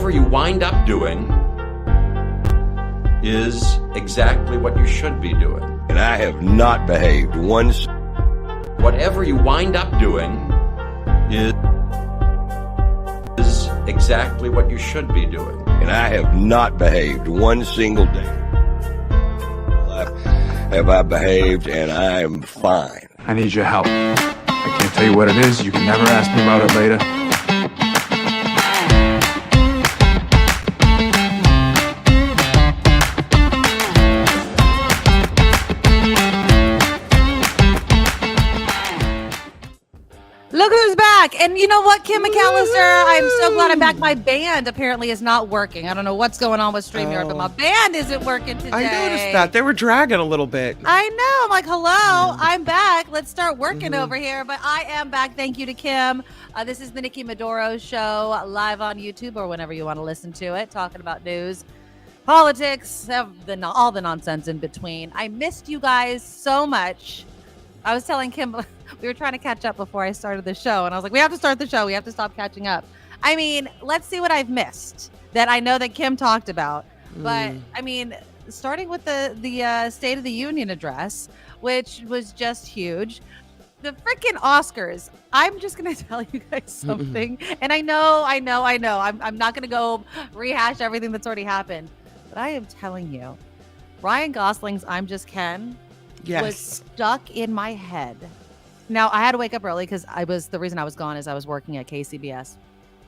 whatever you wind up doing is exactly what you should be doing. And I have not behaved once. Whatever you wind up doing is exactly what you should be doing. And I have not behaved one single day. Have I behaved, and I am fine. I need your help. I can't tell you what it is. You can never ask me about it later. Look who's back. And you know what, Kim McAllister? I'm so glad I'm back. My band apparently is not working. I don't know what's going on with StreamYard, but my band isn't working today. I noticed that. They were dragging a little bit. I know. I'm like, hello, I'm back. Let's start working over here. But I am back. Thank you to Kim. This is the Nikki Maduro Show, live on YouTube or whenever you want to listen to it, talking about news, politics, all the nonsense in between. I missed you guys so much. I was telling Kim, we were trying to catch up before I started the show, and I was like, we have to start the show. We have to stop catching up. I mean, let's see what I've missed that I know that Kim talked about. But, I mean, starting with the State of the Union address, which was just huge. The freaking Oscars. I'm just going to tell you guys something. And I know. I'm not going to go rehash everything that's already happened. But I am telling you, Ryan Gosling's I'm Just Ken was stuck in my head. Now, I had to wake up early because the reason I was gone is I was working at KCBS.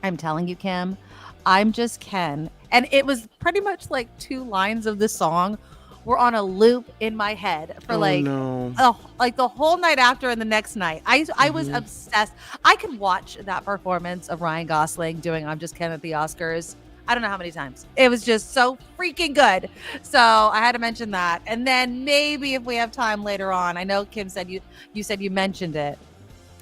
I'm telling you, Kim, I'm Just Ken. And it was pretty much like 2 lines of the song were on a loop in my head for like the whole night after and the next night. I was obsessed. I could watch that performance of Ryan Gosling doing I'm Just Ken at the Oscars. I don't know how many times. It was just so freaking good. So I had to mention that. And then maybe if we have time later on, I know Kim said you said you mentioned it.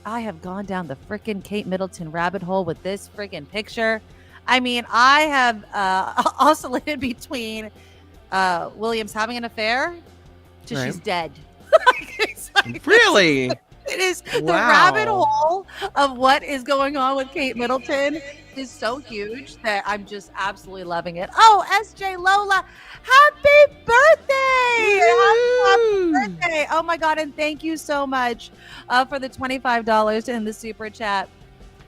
I have gone down the freaking Kate Middleton rabbit hole with this freaking picture. I mean, I have oscillated between Williams having an affair to she's dead. Really? It is the rabbit hole of what is going on with Kate Middleton is so huge that I'm just absolutely loving it. Oh, SJ Lola, happy birthday! Happy birthday! Oh my God, and thank you so much for the $25 in the super chat.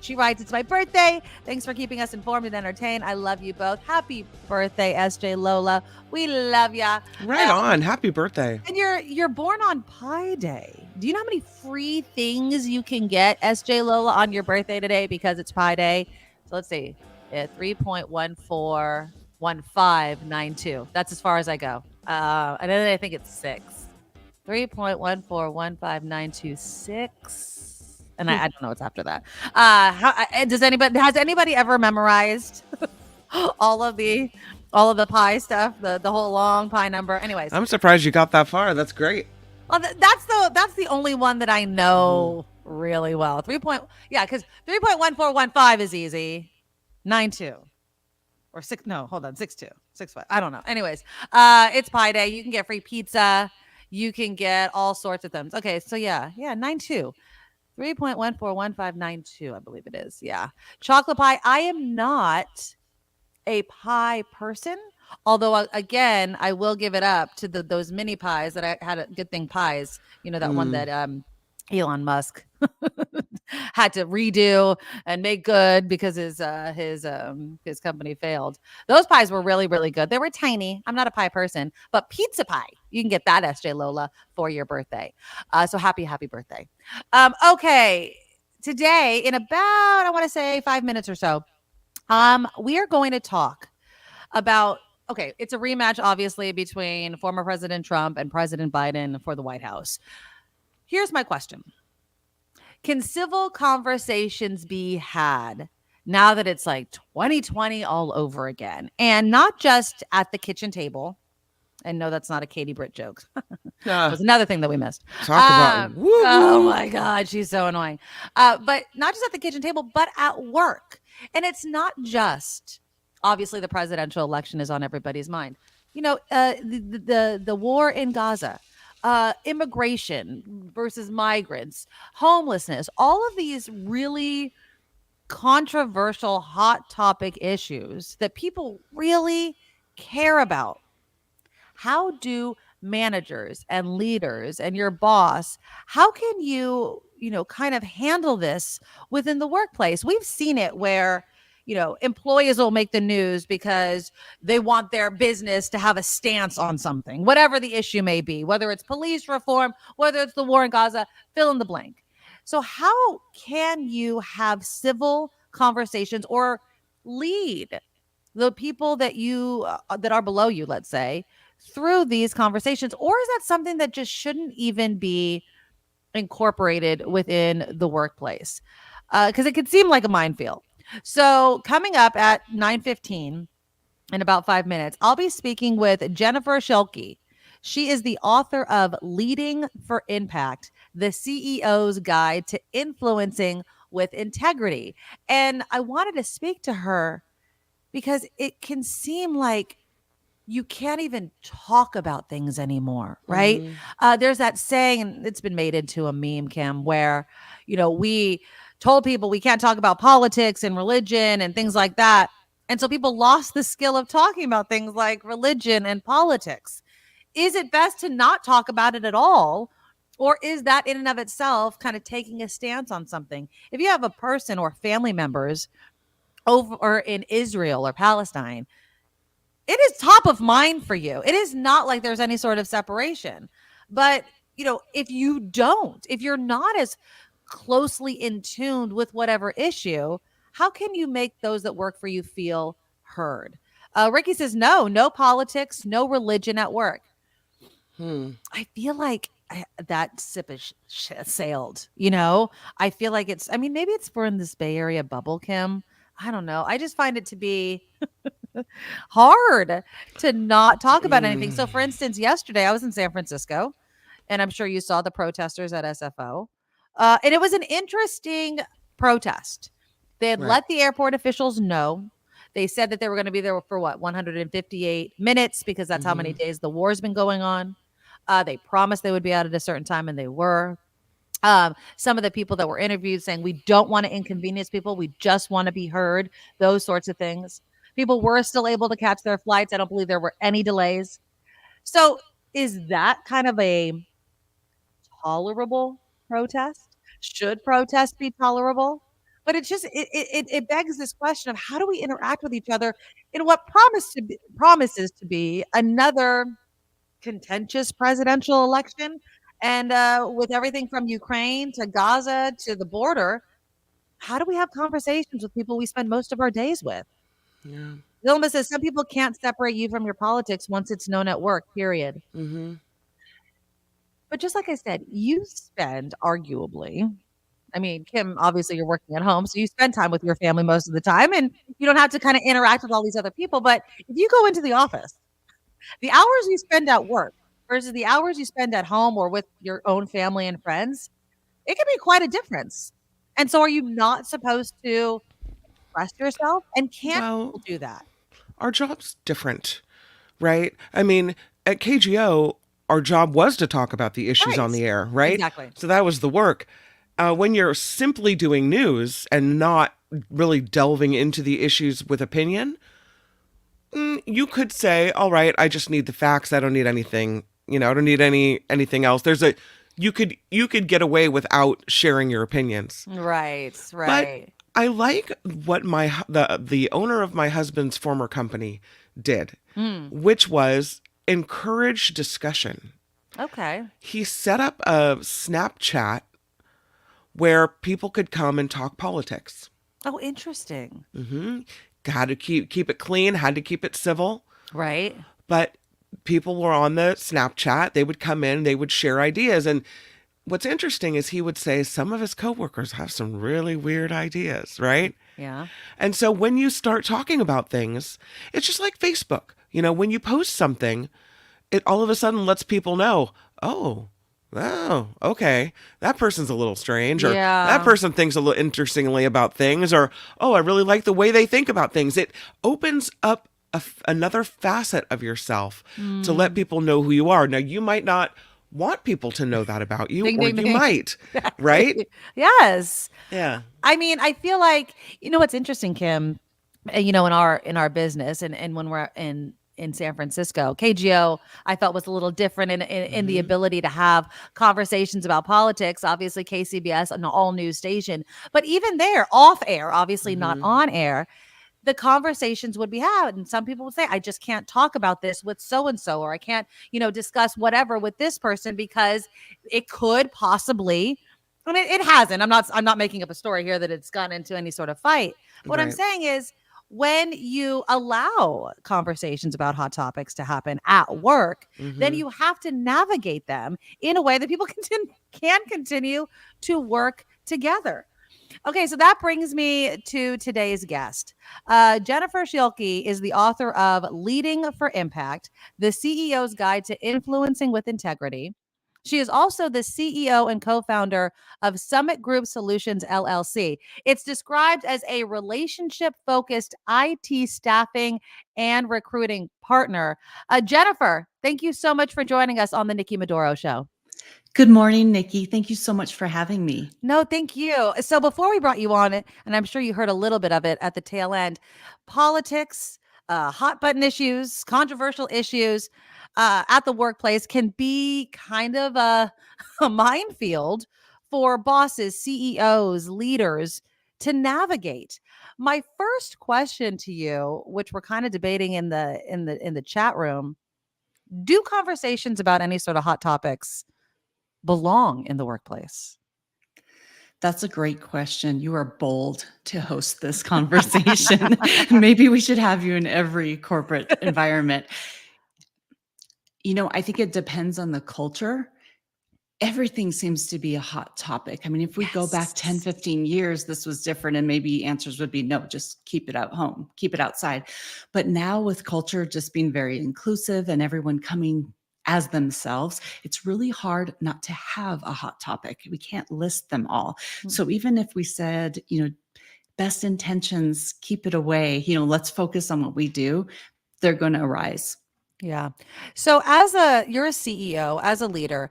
She writes, it's my birthday. Thanks for keeping us informed and entertained. I love you both. Happy birthday, SJ Lola. We love ya. Right on. Happy birthday. And you're born on Pi Day. Do you know how many free things you can get, SJ Lola, on your birthday today because it's Pi Day? So let's see. 3.141592. That's as far as I go. And then I think it's 6. 3.1415926. And I don't know what's after that. Has anybody ever memorized all of the pi stuff, the whole long pi number? Anyways, I'm surprised you got that far. That's great. Well, that's the only one that I know really well. Because 3.1415 is easy. 92 or 6. No, hold on, 62, 65. I don't know. Anyways, it's Pi Day. You can get free pizza. You can get all sorts of things. Okay, so yeah, 92. 3.141592, I believe it is. Yeah. Chocolate pie. I am not a pie person, although, again, I will give it up to those mini pies that I had at Good Thing Pies. You know, that one that Elon Musk had to redo and make good because his company failed. Those pies were really, really good. They were tiny. I'm not a pie person, but pizza pie, you can get that, SJ Lola, for your birthday. So happy birthday. Okay. Today, in about, I want to say 5 minutes or so, we are going to talk about, okay, it's a rematch, obviously, between former President Trump and President Biden for the White House. Here's my question. Can civil conversations be had now that it's like 2020 all over again? And not just at the kitchen table. And no, that's not a Katie Britt joke. That was another thing that we missed. Talk about oh my God, she's so annoying. But not just at the kitchen table, but at work. And it's not just, obviously, the presidential election is on everybody's mind. You know, the war in Gaza. Immigration versus migrants, homelessness, all of these really controversial, hot topic issues that people really care about. How do managers and leaders and your boss, how can you kind of handle this within the workplace? We've seen it where employees will make the news because they want their business to have a stance on something, whatever the issue may be, whether it's police reform, whether it's the war in Gaza, fill in the blank. So how can you have civil conversations or lead the people that are below you, let's say, through these conversations? Or is that something that just shouldn't even be incorporated within the workplace? Because it could seem like a minefield. So coming up at 9:15 in about 5 minutes, I'll be speaking with Jennifer Schielke. She is the author of Leading for Impact, the CEO's Guide to Influencing with Integrity. And I wanted to speak to her because it can seem like you can't even talk about things anymore, right? There's that saying, and it's been made into a meme, Kim, where, we told people we can't talk about politics and religion and things like that. And so people lost the skill of talking about things like religion and politics. Is it best to not talk about it at all? Or is that in and of itself kind of taking a stance on something? If you have a person or family members over or in Israel or Palestine, it is top of mind for you. It is not like there's any sort of separation. But, if you're not as closely in tune with whatever issue, how can you make those that work for you feel heard? Ricky says, no politics, no religion at work. I feel like that ship is sailed, I feel like maybe it's for in this Bay Area bubble, Kim. I don't know. I just find it to be hard to not talk about anything. So for instance, yesterday I was in San Francisco, and I'm sure you saw the protesters at SFO. And it was an interesting protest. They had let the airport officials know. They said that they were going to be there for 158 minutes because that's how many days the war's been going on. They promised they would be out at a certain time, and they were. Some of the people that were interviewed saying, we don't want to inconvenience people. We just want to be heard. Those sorts of things. People were still able to catch their flights. I don't believe there were any delays. So is that kind of a tolerable protest? Should protest be tolerable? But it's just, it begs this question of how do we interact with each other in what promises to be another contentious presidential election. And with everything from Ukraine to Gaza to the border, how do we have conversations with people we spend most of our days with? Yeah. Vilma says some people can't separate you from your politics once it's known at work, period. But just like I said, you spend arguably, Kim, obviously you're working at home, so you spend time with your family most of the time, and you don't have to kind of interact with all these other people. But if you go into the office, the hours you spend at work versus the hours you spend at home or with your own family and friends, it can be quite a difference. And so are you not supposed to express yourself? And can't people do that? Our job's different, right? At KGO, our job was to talk about the issues on the air, right? Exactly. So that was the work. When you're simply doing news and not really delving into the issues with opinion, you could say, all right, I just need the facts. I don't need anything, I don't need anything else. You could get away without sharing your opinions. Right. But I like what the owner of my husband's former company did, which was encourage discussion. Okay. He set up a Snapchat where people could come and talk politics. Oh, interesting. Had to keep it clean, had to keep it civil. Right. But people were on the Snapchat. They would come in, they would share ideas. And what's interesting is he would say some of his coworkers have some really weird ideas, right? Yeah. And so when you start talking about things, it's just like Facebook. When you post something, it all of a sudden lets people know, oh, okay, that person's a little strange, or that person thinks a little interestingly about things, or, oh, I really like the way they think about things. It opens up another facet of yourself to let people know who you are. Now, you might not want people to know that about you, Ding, or ding, you ding. might, right? Yes. Yeah. I mean, I feel like, what's interesting, Kim, in our business, and when we're in San Francisco, KGO, I felt was a little different in the Hmm. ability to have conversations about politics. Obviously, KCBS, an all news station, but even there, off air, obviously not Hmm. on air, the conversations would be had. And some people would say, I just can't talk about this with so and so, or I can't, discuss whatever with this person because it could possibly. And it hasn't. I'm not making up a story here that it's gotten into any sort of fight. But what I'm Right. saying is, when you allow conversations about hot topics to happen at work, then Hmm. you have to navigate them in a way that people can continue to work together. Okay, so that brings me to today's guest. Jennifer Schielke is the author of Leading for Impact, the CEO's Guide to Influencing with Integrity. She is also the CEO and co founder of Summit Group Solutions, LLC. It's described as a relationship focused IT staffing and recruiting partner. Jennifer, thank you so much for joining us on the Nikki Maduro Show. Good morning, Nikki. Thank you so much for having me. No, thank you. So before we brought you on, and I'm sure you heard a little bit of it at the tail end, politics, hot button issues, controversial issues at the workplace can be kind of a minefield for bosses, CEOs, leaders to navigate. My first question to you, which we're kind of debating in the chat room, do conversations about any sort of hot topics belong in the workplace? That's a great question. You are bold to host this conversation. Maybe we should have you in every corporate environment. I think it depends on the culture. Everything seems to be a hot topic. I mean, if we go back 10, Yes. 15 years, this was different, and maybe answers would be no, just keep it at home, keep it outside. But now, with culture just being very inclusive and everyone coming as themselves, it's really hard not to have a hot topic. We can't list them all. Mm. So even if we said, best intentions, keep it away, let's focus on what we do, they're going to arise. Yeah. So you're a CEO, as a leader,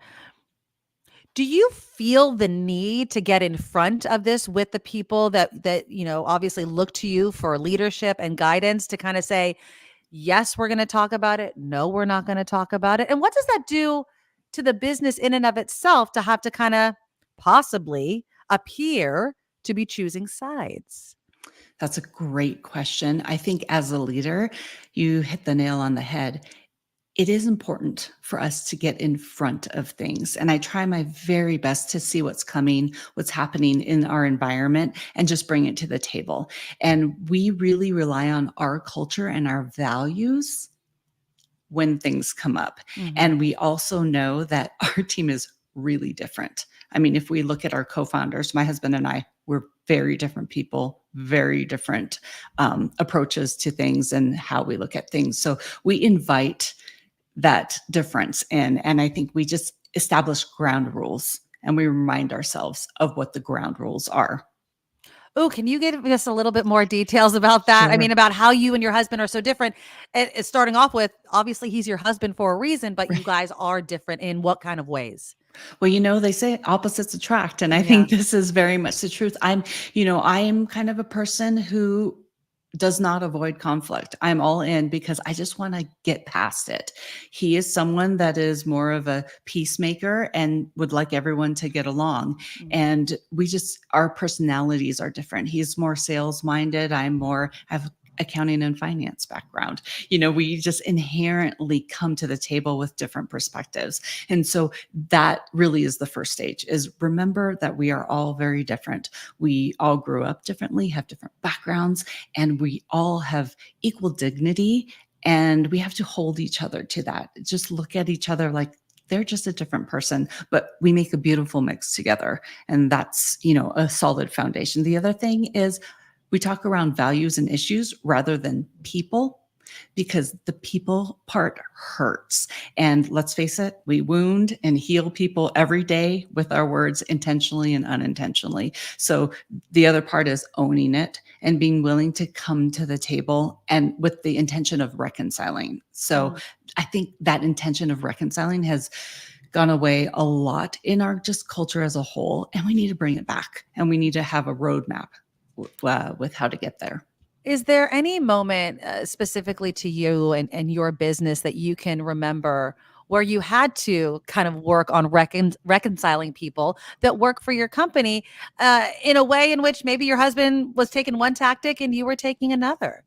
do you feel the need to get in front of this with the people that obviously look to you for leadership and guidance to kind of say, yes, we're going to talk about it. No, we're not going to talk about it. And what does that do to the business in and of itself to have to kind of possibly appear to be choosing sides? That's a great question. I think as a leader, you hit the nail on the head. It is important for us to get in front of things. And I try my very best to see what's coming, what's happening in our environment, and just bring it to the table. And we really rely on our culture and our values when things come up. Mhm. And we also know that our team is really different. I mean, if we look at our co-founders, my husband and I, we're very different people, very different approaches to things and how we look at things. So we invite that difference in. And I think we just establish ground rules and we remind ourselves of what the ground rules are. Oh, can you give us a little bit more details about that? I Sure. mean, about how you and your husband are so different. It's starting off with, obviously, he's your husband for a reason, but you Right. guys are different in what kind of ways? Well, they say opposites attract. And I Yeah. think this is very much the truth. I am kind of a person who does not avoid conflict. I'm all in because I just want to get past it. He is someone that is more of a peacemaker and would like everyone to get along. Mm. And our personalities are different. He's more sales minded. Have accounting and finance background. We just inherently come to the table with different perspectives. And so that really is the first stage, is remember that we are all very different. We all grew up differently, have different backgrounds, and we all have equal dignity, and we have to hold each other to that. Just look at each other like they're just a different person, but we make a beautiful mix together. And that's, a solid foundation. The other thing is we talk around values and issues rather than people, because the people part hurts. And let's face it, we wound and heal people every day with our words, intentionally and unintentionally. So the other part is owning it and being willing to come to the table and with the intention of reconciling. So Mm. I think that intention of reconciling has gone away a lot in our just culture as a whole, and we need to bring it back, and we need to have a roadmap with how to get there. Is there any moment specifically to you and your business that you can remember where you had to kind of work on reconciling people that work for your company in a way in which maybe your husband was taking one tactic and you were taking another?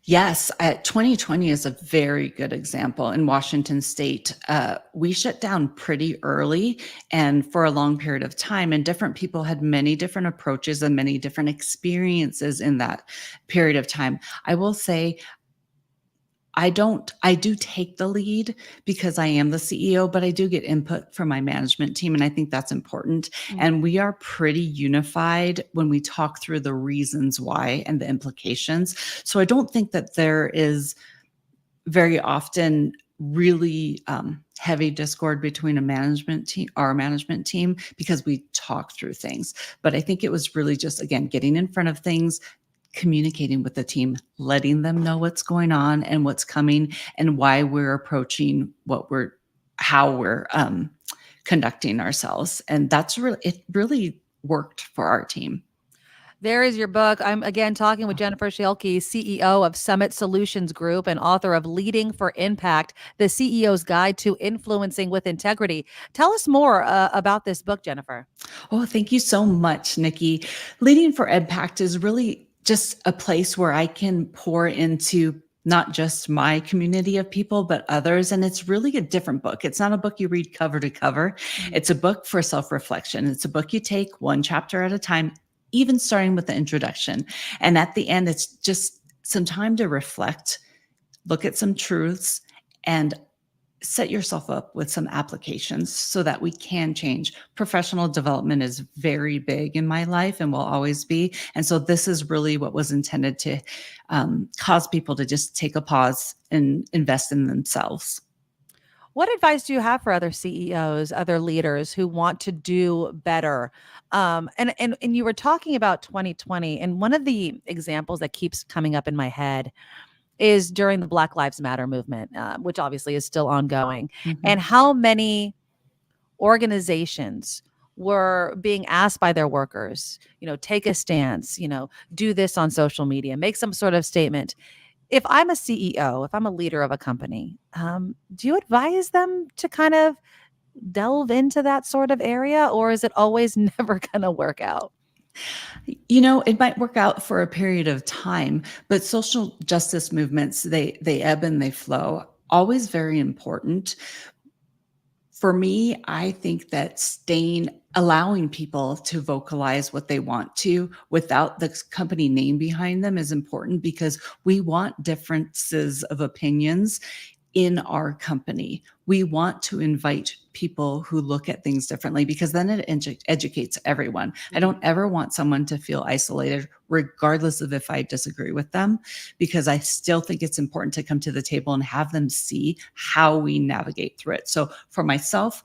Yes, 2020 is a very good example. In Washington State, we shut down pretty early and for a long period of time, and different people had many different approaches and many different experiences in that period of time. I will say, I do take the lead because I am the CEO, but I do get input from my management team. And I think that's important. And we are pretty unified when we talk through the reasons why and the implications. So I don't think that there is very often really heavy discord between our management team, because we talk through things. But I think it was really just, again, getting in front of things, communicating with the team, letting them know what's going on and what's coming and why we're approaching how we're conducting ourselves. And it really worked for our team. There is your book. I'm again talking with Jennifer Schielke, CEO of Summit Solutions Group and author of Leading for Impact, the CEO's Guide to Influencing with Integrity. Tell us more about this book, Jennifer. Oh, thank you so much, Nikki. Leading for Impact is really just a place where I can pour into not just my community of people, but others. And it's really a different book. It's not a book you read cover to cover. It's a book for self-reflection. It's a book you take one chapter at a time, even starting with the introduction. And at the end, it's just some time to reflect, look at some truths, and set yourself up with some applications so that we can change. Professional development is very big in my life and will always be. And so this is really what was intended to cause people to just take a pause and invest in themselves. What advice do you have for other CEOs, other leaders who want to do better? And you were talking about 2020, and one of the examples that keeps coming up in my head is during the Black Lives Matter movement, which obviously is still ongoing, and how many organizations were being asked by their workers, take a stance, do this on social media, make some sort of statement. If I'm a CEO, if I'm a leader of a company, do you advise them to kind of delve into that sort of area, or is it always never going to work out? It might work out for a period of time, but social justice movements, they ebb and they flow. Always very important. For me, I think that allowing people to vocalize what they want to without the company name behind them is important, because we want differences of opinions in our company. We want to invite people who look at things differently, because then it educates everyone. I don't ever want someone to feel isolated, regardless of if I disagree with them, because I still think it's important to come to the table and have them see how we navigate through it. So for myself,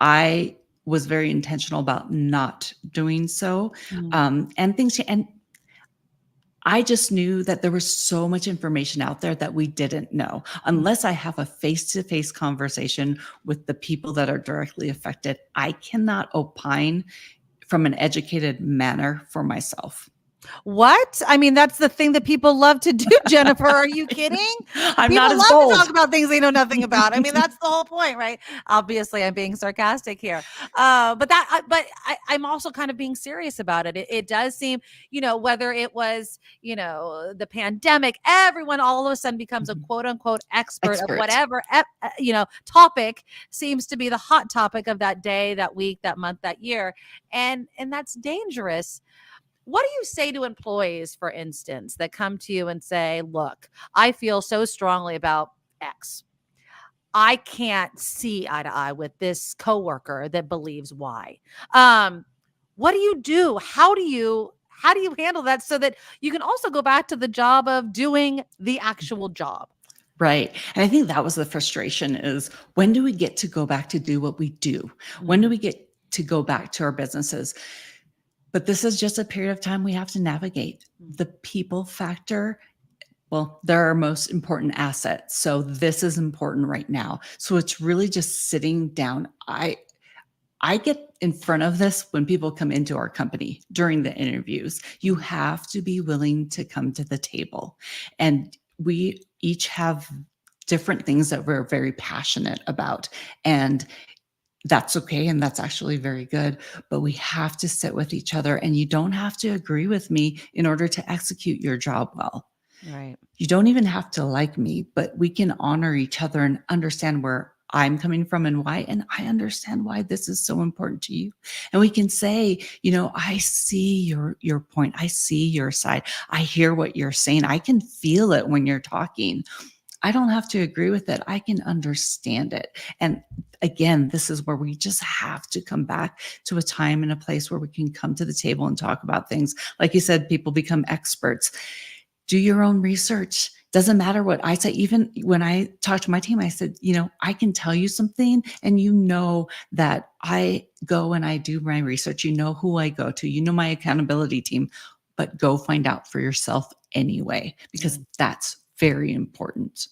I was very intentional about not doing so. And I just knew that there was so much information out there that we didn't know. Unless I have a face-to-face conversation with the people that are directly affected, I cannot opine from an educated manner for myself. What? I mean, that's the thing that people love to do, Jennifer. Are you kidding? I'm people not as love bold to talk about things they know nothing about. I mean, that's the whole point, right? Obviously, I'm being sarcastic here, but I'm also kind of being serious about it. It does seem, whether it was, the pandemic, everyone all of a sudden becomes a quote unquote expert of whatever, topic seems to be the hot topic of that day, that week, that month, that year, and that's dangerous. What do you say to employees, for instance, that come to you and say, look, I feel so strongly about X. I can't see eye to eye with this coworker that believes Y. What do you do? How do you handle that so that you can also go back to the job of doing the actual job? Right. And I think that was the frustration, is when do we get to go back to do what we do? When do we get to go back to our businesses? But this is just a period of time we have to navigate. The people factor Well, they're our most important asset. So this is important right now. So it's really just sitting down. I get in front of this when people come into our company during the interviews. You have to be willing to come to the table. And we each have different things that we're very passionate about. And that's okay. And that's actually very good. But we have to sit with each other. And you don't have to agree with me in order to execute your job well. Right. You don't even have to like me, but we can honor each other and understand where I'm coming from and why. And I understand why this is so important to you. And we can say, I see your point. I see your side. I hear what you're saying. I can feel it when you're talking. I don't have to agree with it. I can understand it. And again, this is where we just have to come back to a time and a place where we can come to the table and talk about things. Like you said, people become experts. Do your own research. Doesn't matter what I say. Even when I talk to my team, I said, I can tell you something and that I go and I do my research. You know who I go to, my accountability team, but go find out for yourself anyway, because that's very important.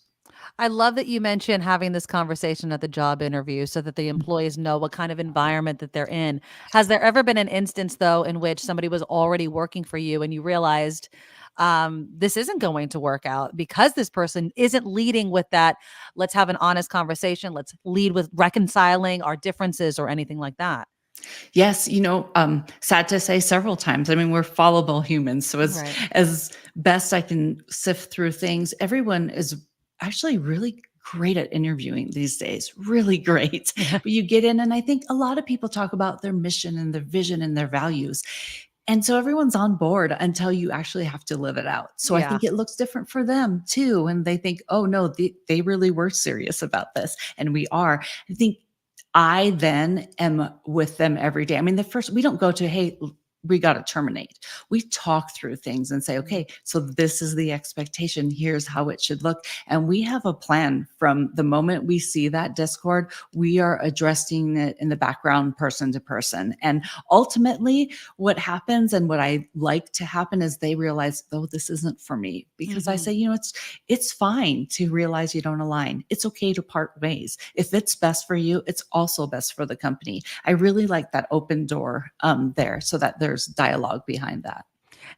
I love that you mentioned having this conversation at the job interview so that the employees know what kind of environment that they're in. Has there ever been an instance, though, in which somebody was already working for you and you realized this isn't going to work out because this person isn't leading with that? Let's have an honest conversation. Let's lead with reconciling our differences or anything like that. Yes, sad to say several times. I mean, we're fallible humans. So as best I can sift through things, everyone is actually really great at interviewing these days, really great. But you get in, and I think a lot of people talk about their mission and their vision and their values. And so everyone's on board until you actually have to live it out. So I think it looks different for them too. And they think, oh no, they really were serious about this. And we are. I think I then am with them every day. I mean, we don't go to, hey, we got to terminate. We talk through things and say, okay, so this is the expectation. Here's how it should look. And we have a plan from the moment we see that discord. We are addressing it in the background, person to person. And ultimately, what happens and what I like to happen is they realize, oh, this isn't for me. Because I say, it's fine to realize you don't align. It's okay to part ways. If it's best for you, it's also best for the company. I really like that open door there, so that there's dialogue behind that.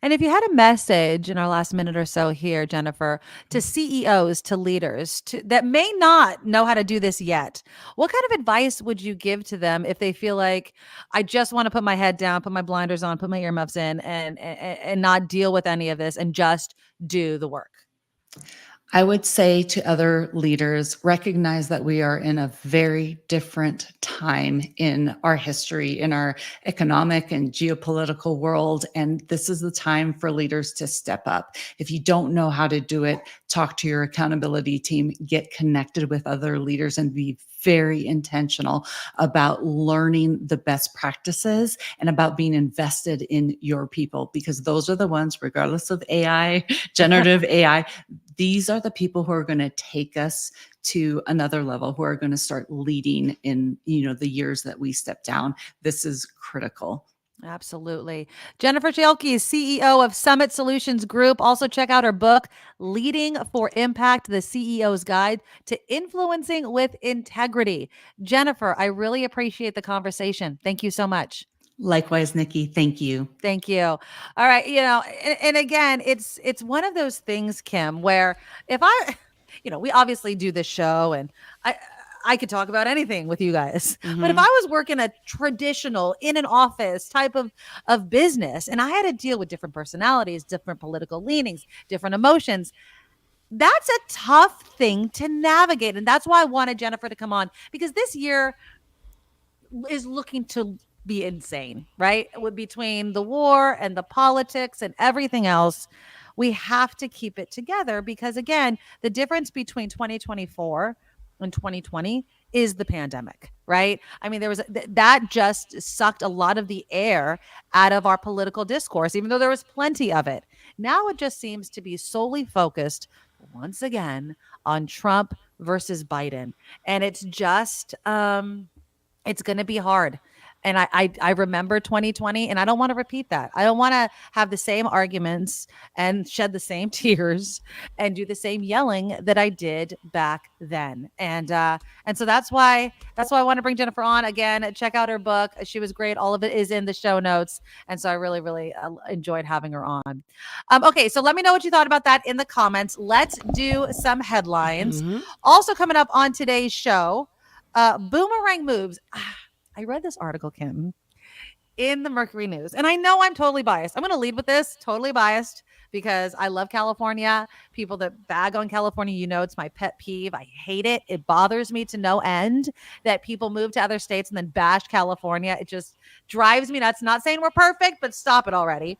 And if you had a message in our last minute or so here, Jennifer, to CEOs, to leaders that may not know how to do this yet, what kind of advice would you give to them if they feel like, I just want to put my head down, put my blinders on, put my earmuffs in, and not deal with any of this and just do the work? I would say to other leaders, recognize that we are in a very different time in our history, in our economic and geopolitical world. And this is the time for leaders to step up. If you don't know how to do it, talk to your accountability team, get connected with other leaders, and be very intentional about learning the best practices and about being invested in your people, because those are the ones, regardless of AI, generative AI, these are the people who are going to take us to another level, who are going to start leading in, the years that we step down. This is critical. Absolutely. Jennifer Schielke, CEO of Summit Solutions Group. Also check out her book, Leading for Impact, the CEO's Guide to Influencing with Integrity. Jennifer, I really appreciate the conversation. Thank you so much. Likewise, Nikki. Thank you. Thank you. All right. And again, it's one of those things, Kim, where if we obviously do this show and I could talk about anything with you guys. Mm-hmm. But if I was working a traditional in an office type of business and I had to deal with different personalities, different political leanings, different emotions, that's a tough thing to navigate. And that's why I wanted Jennifer to come on, because this year is looking to be insane, right? Between the war and the politics and everything else, we have to keep it together because, again, the difference between 2024 and 2020 is the pandemic, right? I mean, there was that just sucked a lot of the air out of our political discourse, even though there was plenty of it. Now it just seems to be solely focused once again on Trump versus Biden. And it's just, it's going to be hard. And I remember 2020, and I don't want to repeat that. I don't want to have the same arguments and shed the same tears and do the same yelling that I did back then. And so that's why I want to bring Jennifer on again. Check out her book. She was great. All of it is in the show notes. And so I really, really enjoyed having her on. Okay, so let me know what you thought about that in the comments. Let's do some headlines. Also coming up on today's show, Boomerang moves. I read this article, Kim, in the Mercury News, and I know I'm totally biased. I'm going to lead with this, totally biased, because I love California. People that bag on California, it's my pet peeve. I hate it. It bothers me to no end that people move to other states and then bash California. It just drives me nuts. Not saying we're perfect, but stop it already.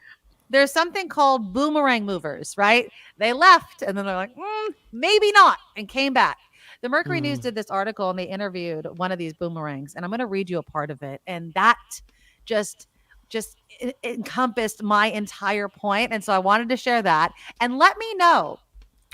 There's something called boomerang movers, right? They left, and then they're like, maybe not, and came back. The Mercury News did this article, and they interviewed one of these boomerangs, and I'm going to read you a part of it. And that just encompassed my entire point. And so I wanted to share that. And let me know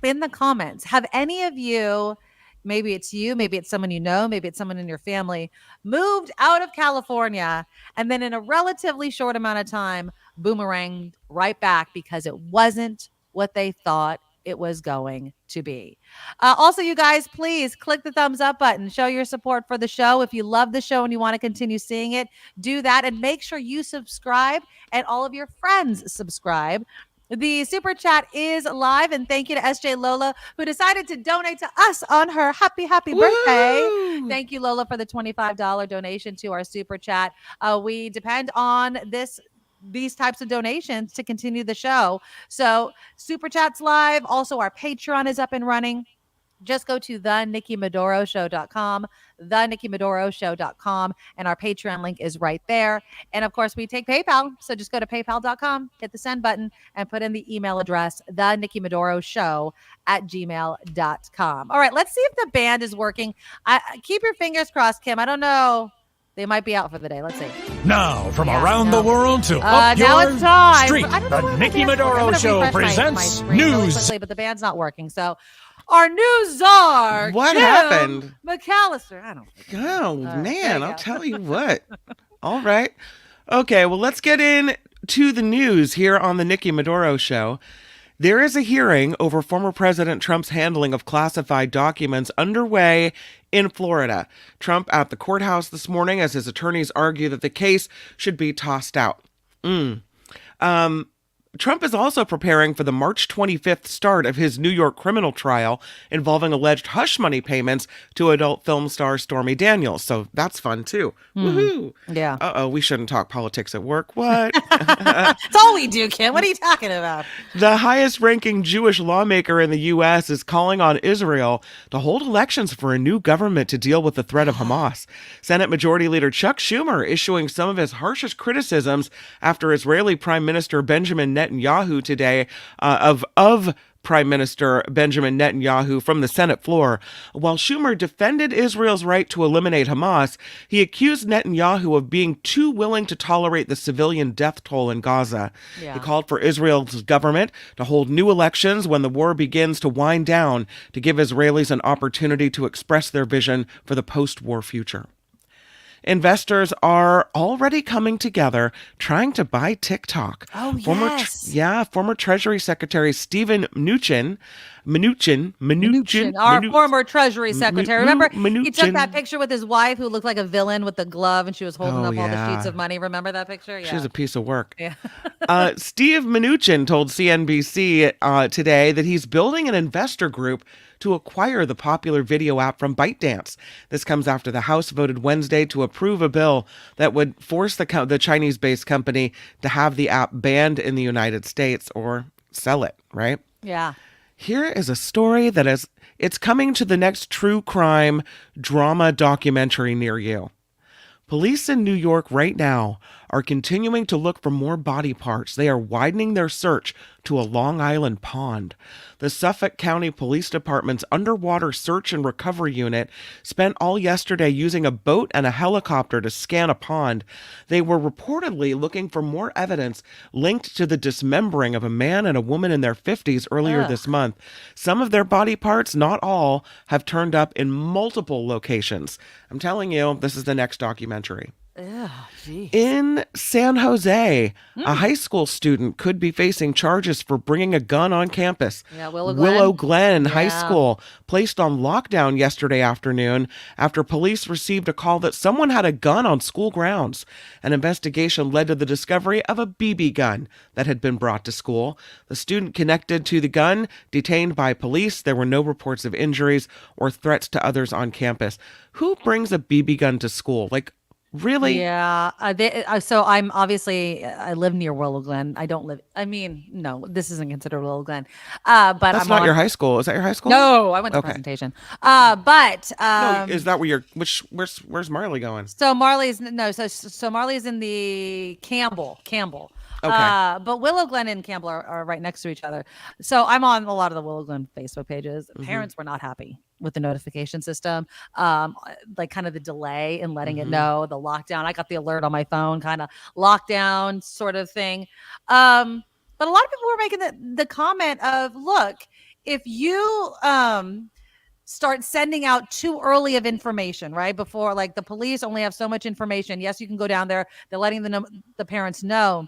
in the comments, have any of you, maybe it's you, maybe it's someone you know, maybe it's someone in your family, moved out of California and then in a relatively short amount of time, boomeranged right back because it wasn't what they thought it was going to be. Also, you guys, please click the thumbs up button. Show your support for the show. If you love the show and you want to continue seeing it, do that. And make sure you subscribe and all of your friends subscribe. The super chat is live, and thank you to SJ Lola, who decided to donate to us on her happy birthday. Thank you, Lola, for the $25 donation to our super chat. We depend on these types of donations to continue the show. So super chat's live. Also, our Patreon is up and running. Just go to thenikkimedoroshow.com, thenikkimedoroshow.com, and our Patreon link is right there. And of course, we take PayPal. So just go to paypal.com, hit the send button, and put in the email address, thenikkimedoroshow@gmail.com. All right, let's see if the band is working. Keep your fingers crossed, Kim. I don't know. They might be out for the day. Let's see. Now, from around the world to up now your it's time. street, the Nikki Maduro Show presents news. Quickly, but the band's not working. So, our news czar, What Kim happened? McAllister. I don't know. Oh, man, I'll tell you what. All right. Okay, well, let's get into the news here on the Nikki Maduro Show. There is a hearing over former President Trump's handling of classified documents underway in Florida. Trump at the courthouse this morning as his attorneys argue that the case should be tossed out. Trump is also preparing for the March 25th start of his New York criminal trial involving alleged hush money payments to adult film star Stormy Daniels. So that's fun, too. Woohoo! Yeah. Uh-oh, we shouldn't talk politics at work. What? That's all we do, Kim. What are you talking about? The highest-ranking Jewish lawmaker in the U.S. is calling on Israel to hold elections for a new government to deal with the threat of Hamas. Senate Majority Leader Chuck Schumer issuing some of his harshest criticisms after Israeli Prime Minister Benjamin Netanyahu today of Prime Minister Benjamin Netanyahu from the Senate floor. While Schumer defended Israel's right to eliminate Hamas, he accused Netanyahu of being too willing to tolerate the civilian death toll in Gaza. Yeah. He called for Israel's government to hold new elections when the war begins to wind down to give Israelis an opportunity to express their vision for the post-war future. Investors are already coming together trying to buy TikTok. Oh, yes. Former Treasury Secretary Steven Mnuchin, our former Treasury Secretary. Remember, he Mnuchin. took that picture with his wife who looked like a villain with the glove, and she was holding Oh, up all the yeah. sheets of money. Remember that picture? Yeah. She's a piece of work. Yeah. Steve Mnuchin told CNBC today that he's building an investor group to acquire the popular video app from ByteDance. This comes after the House voted Wednesday to approve a bill that would force the Chinese-based company to have the app banned in the United States or sell it, right? Yeah. Here is a story it's coming to the next true crime drama documentary near you. Police in New York right now are continuing to look for more body parts. They are widening their search to a Long Island pond. The Suffolk County Police Department's underwater search and recovery unit spent all yesterday using a boat and a helicopter to scan a pond. They were reportedly looking for more evidence linked to the dismembering of a man and a woman in their 50s earlier this month. Some of their body parts, not all, have turned up in multiple locations. I'm telling you, this is the next documentary. Ugh, geez. In San Jose, a high school student could be facing charges for bringing a gun on campus. Yeah, Willow Willow Glen. Glen High Yeah. School placed on lockdown yesterday afternoon after police received a call that someone had a gun on school grounds. An investigation led to the discovery of a BB gun that had been brought to school. The student connected to the gun detained by police. There were no reports of injuries or threats to others on campus. Who brings a BB gun to school? Like, really? Yeah. So I'm obviously, I live near Willow Glen. I don't live, I mean, no, this isn't considered Willow Glen. But That's I'm not on, your high school. Is that your high school? No, I went to Okay. presentation. But No, is that where you're? Where's Marley going? so Marley's no, so Marley's in the Campbell. Okay. But Willow Glen and Campbell are right next to each other. So I'm on a lot of the Willow Glen Facebook pages. Parents were not happy with the notification system, like kind of the delay in letting it know, the lockdown. I got the alert on my phone, kind of lockdown sort of thing. But a lot of people were making the comment of, look, if you start sending out too early of information, right? Before, like, the police only have so much information. Yes, you can go down there. They're letting the parents know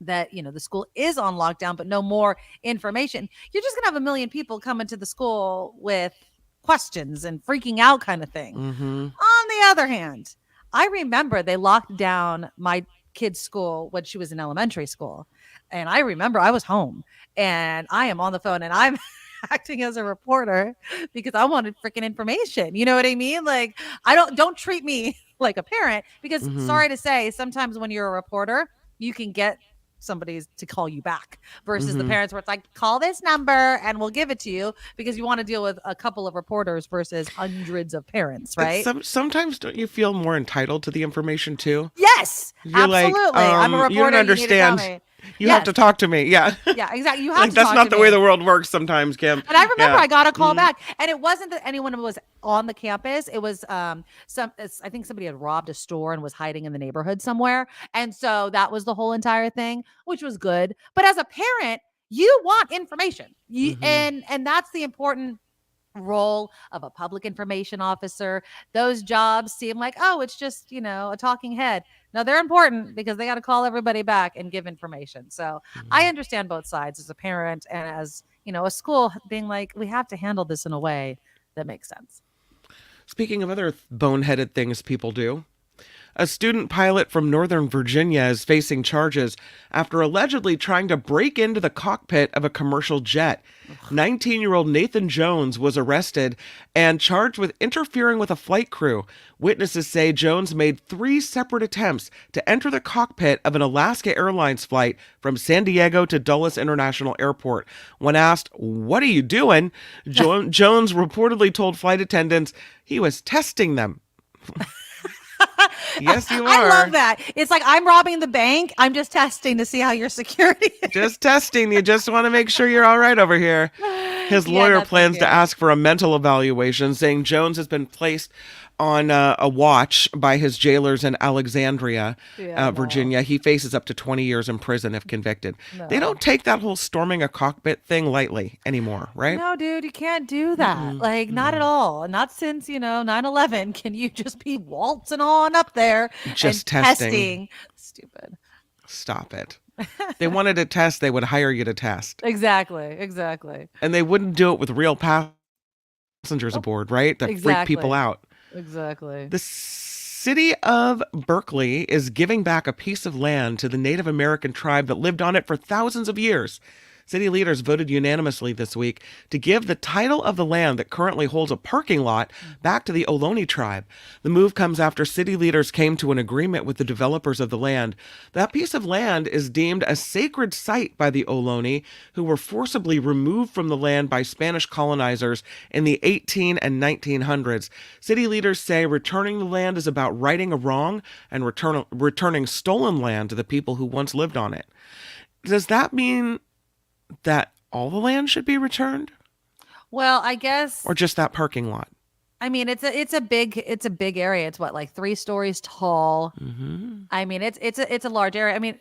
that, the school is on lockdown, but no more information. You're just gonna have a million people coming to the school with questions and freaking out kind of thing. On the other hand, I remember they locked down my kid's school when she was in elementary school. And I remember I was home and I am on the phone and I'm acting as a reporter because I wanted freaking information. You know what I mean? Like, don't treat me like a parent, because sorry to say, sometimes when you're a reporter, you can get somebody to call you back versus the parents where it's like, call this number and we'll give it to you, because you want to deal with a couple of reporters versus hundreds of parents, right? Sometimes don't you feel more entitled to the information too? Yes, You're absolutely. like, I'm a reporter. you don't understand. You need to tell me. You have to talk to me. Yeah. Yeah, exactly. You have Like, to that's talk not to the me. way the world works sometimes, Kim. And I remember Yeah. I got a call back, and it wasn't that anyone was on the campus. It was I think somebody had robbed a store and was hiding in the neighborhood somewhere. And so that was the whole entire thing, which was good. But as a parent, you want information. And that's the important role of a public information officer. Those jobs seem like, oh, it's just, a talking head. No, they're important because they got to call everybody back and give information. So I understand both sides as a parent and as, a school being like, we have to handle this in a way that makes sense. Speaking of other boneheaded things people do, a student pilot from Northern Virginia is facing charges after allegedly trying to break into the cockpit of a commercial jet. 19-year-old Nathan Jones was arrested and charged with interfering with a flight crew. Witnesses say Jones made 3 separate attempts to enter the cockpit of an Alaska Airlines flight from San Diego to Dulles International Airport. When asked, "What are you doing?" Jones reportedly told flight attendants he was testing them. Yes, you are. I love that. It's like, I'm robbing the bank. I'm just testing to see how your security is. Just testing. You just want to make sure you're all right over here. His lawyer that's plans okay. to ask for a mental evaluation, saying Jones has been placed on a watch by his jailers in Alexandria, Virginia. He faces up to 20 years in prison if convicted. They don't take that whole storming a cockpit thing lightly anymore, right? No, dude, you can't do that. Like, not at all. Not since, 9/11 can you just be waltzing on up there Just and testing. Stupid. Stop it. They wanted to test, they would hire you to test. Exactly. And they wouldn't do it with real passengers aboard, right? That freak people out. Exactly. The city of Berkeley is giving back a piece of land to the Native American tribe that lived on it for thousands of years. City leaders voted unanimously this week to give the title of the land that currently holds a parking lot back to the Ohlone tribe. The move comes after city leaders came to an agreement with the developers of the land. That piece of land is deemed a sacred site by the Ohlone, who were forcibly removed from the land by Spanish colonizers in the 18 and 1900s. City leaders say returning the land is about righting a wrong and returning stolen land to the people who once lived on it. Does that mean that all the land should be returned, Well, I guess, or just that parking lot? I mean, it's a big area. It's what, like 3 stories tall. I mean, it's a large area. I mean,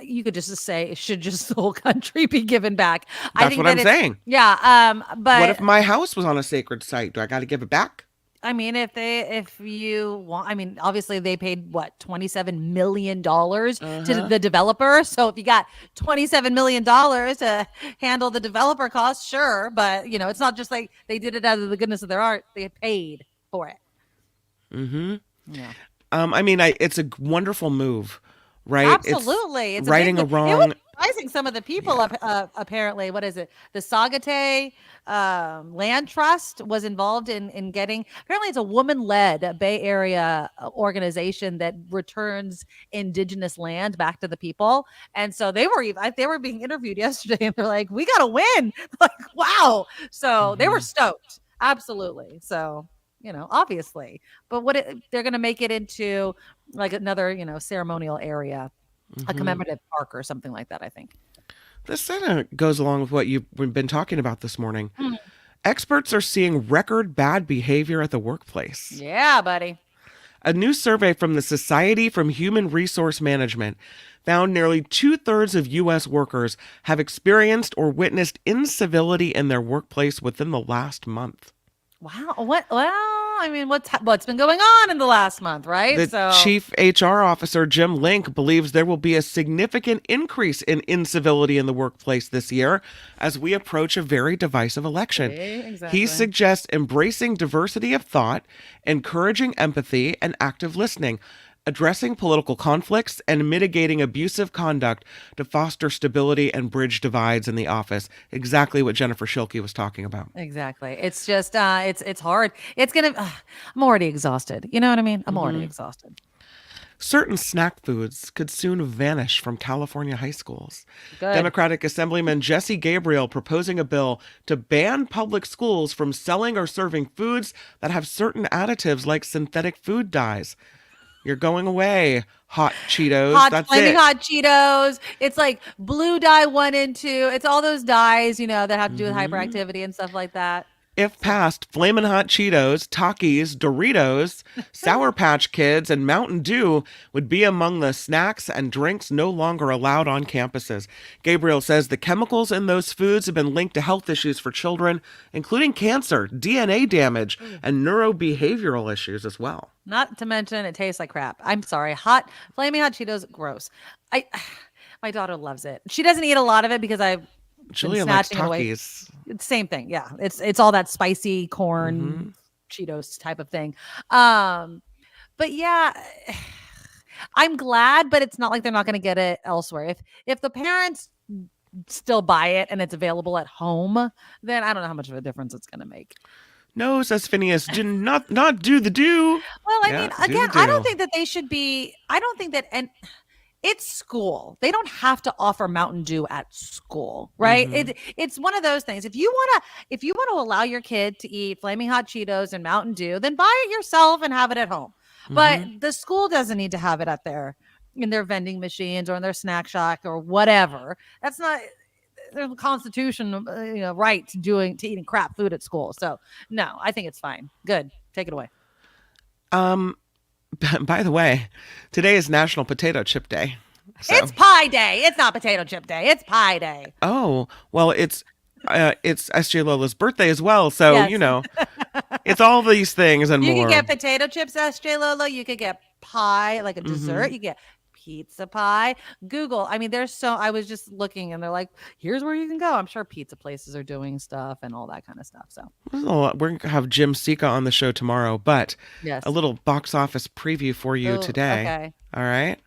you could just say, should just the whole country be given back? I That's think what that I'm saying. Yeah. But What if my house was on a sacred site? Do I got to give it back? I mean, if you want, I mean, obviously they paid what, $27 million to the developer. So if you got $27 million to handle the developer costs, sure. But it's not just like they did it out of the goodness of their heart. They paid for it. Mm-hmm. Yeah. I mean, it's a wonderful move, right? Absolutely. It's righting a wrong. It was surprising some of the people, apparently. What is it? The Sagate Land Trust was involved in getting, apparently it's a woman-led Bay Area organization that returns indigenous land back to the people. And so they were being interviewed yesterday, and they're like, we got to win. Like, wow. So they were stoked. Absolutely. So obviously, but they're going to make it into like another, ceremonial area, a commemorative park or something like that, I think. This kind of goes along with what you've been talking about this morning. Experts are seeing record bad behavior at the workplace. Yeah, buddy. A new survey from the Society for Human Resource Management found nearly 2/3 of U.S. workers have experienced or witnessed incivility in their workplace within the last month. Wow. What? Well, I mean, what's been going on in the last month, right? The chief HR officer, Jim Link, believes there will be a significant increase in incivility in the workplace this year as we approach a very divisive election. Exactly. He suggests embracing diversity of thought, encouraging empathy and active listening, addressing political conflicts, and mitigating abusive conduct to foster stability and bridge divides in the office. Exactly what Jennifer Schielke was talking about. Exactly. It's just, it's hard. I'm already exhausted. You know what I mean? I'm already exhausted. Certain snack foods could soon vanish from California high schools. Good. Democratic Assemblyman Jesse Gabriel proposing a bill to ban public schools from selling or serving foods that have certain additives like synthetic food dyes. You're going away, hot Cheetos. That's flaming it. hot Cheetos. It's like blue dye 1 and 2. It's all those dyes, that have to do with hyperactivity and stuff like that. If passed, Flamin' Hot Cheetos, Takis, Doritos, Sour Patch Kids, and Mountain Dew would be among the snacks and drinks no longer allowed on campuses. Gabriel says the chemicals in those foods have been linked to health issues for children, including cancer, DNA damage, and neurobehavioral issues as well. Not to mention it tastes like crap. I'm sorry. Flaming hot Cheetos, gross. My daughter loves it. She doesn't eat a lot of it because I've Julia likes Takis. It's same thing. Yeah. It's all that spicy corn Cheetos type of thing. But yeah, I'm glad, but it's not like they're not going to get it elsewhere. If the parents still buy it and it's available at home, then I don't know how much of a difference it's going to make. No, says Phineas, do not do the do. Well, I mean, again, I don't think that they should be, I don't think that, and it's school. They don't have to offer Mountain Dew at school, right? It's one of those things. If you want to allow your kid to eat Flaming Hot Cheetos and Mountain Dew, then buy it yourself and have it at home. But the school doesn't need to have it in their vending machines or in their snack shack or whatever. That's not their constitution, right to eating crap food at school. So no, I think it's fine. Good. Take it away. By the way, today is National Potato Chip Day. So. It's Pie Day. It's not Potato Chip Day. It's Pie Day. Oh, well, it's SJ Lola's birthday as well. So, yes. It's all these things and more. You can get potato chips, SJ Lola. You could get pie, like a dessert. You get pizza pie. Google. I mean, I was just looking and they're like, here's where you can go. I'm sure pizza places are doing stuff and all that kind of stuff. So we're going to have Jim Sika on the show tomorrow, but yes. A little box office preview for you today. Okay. All right.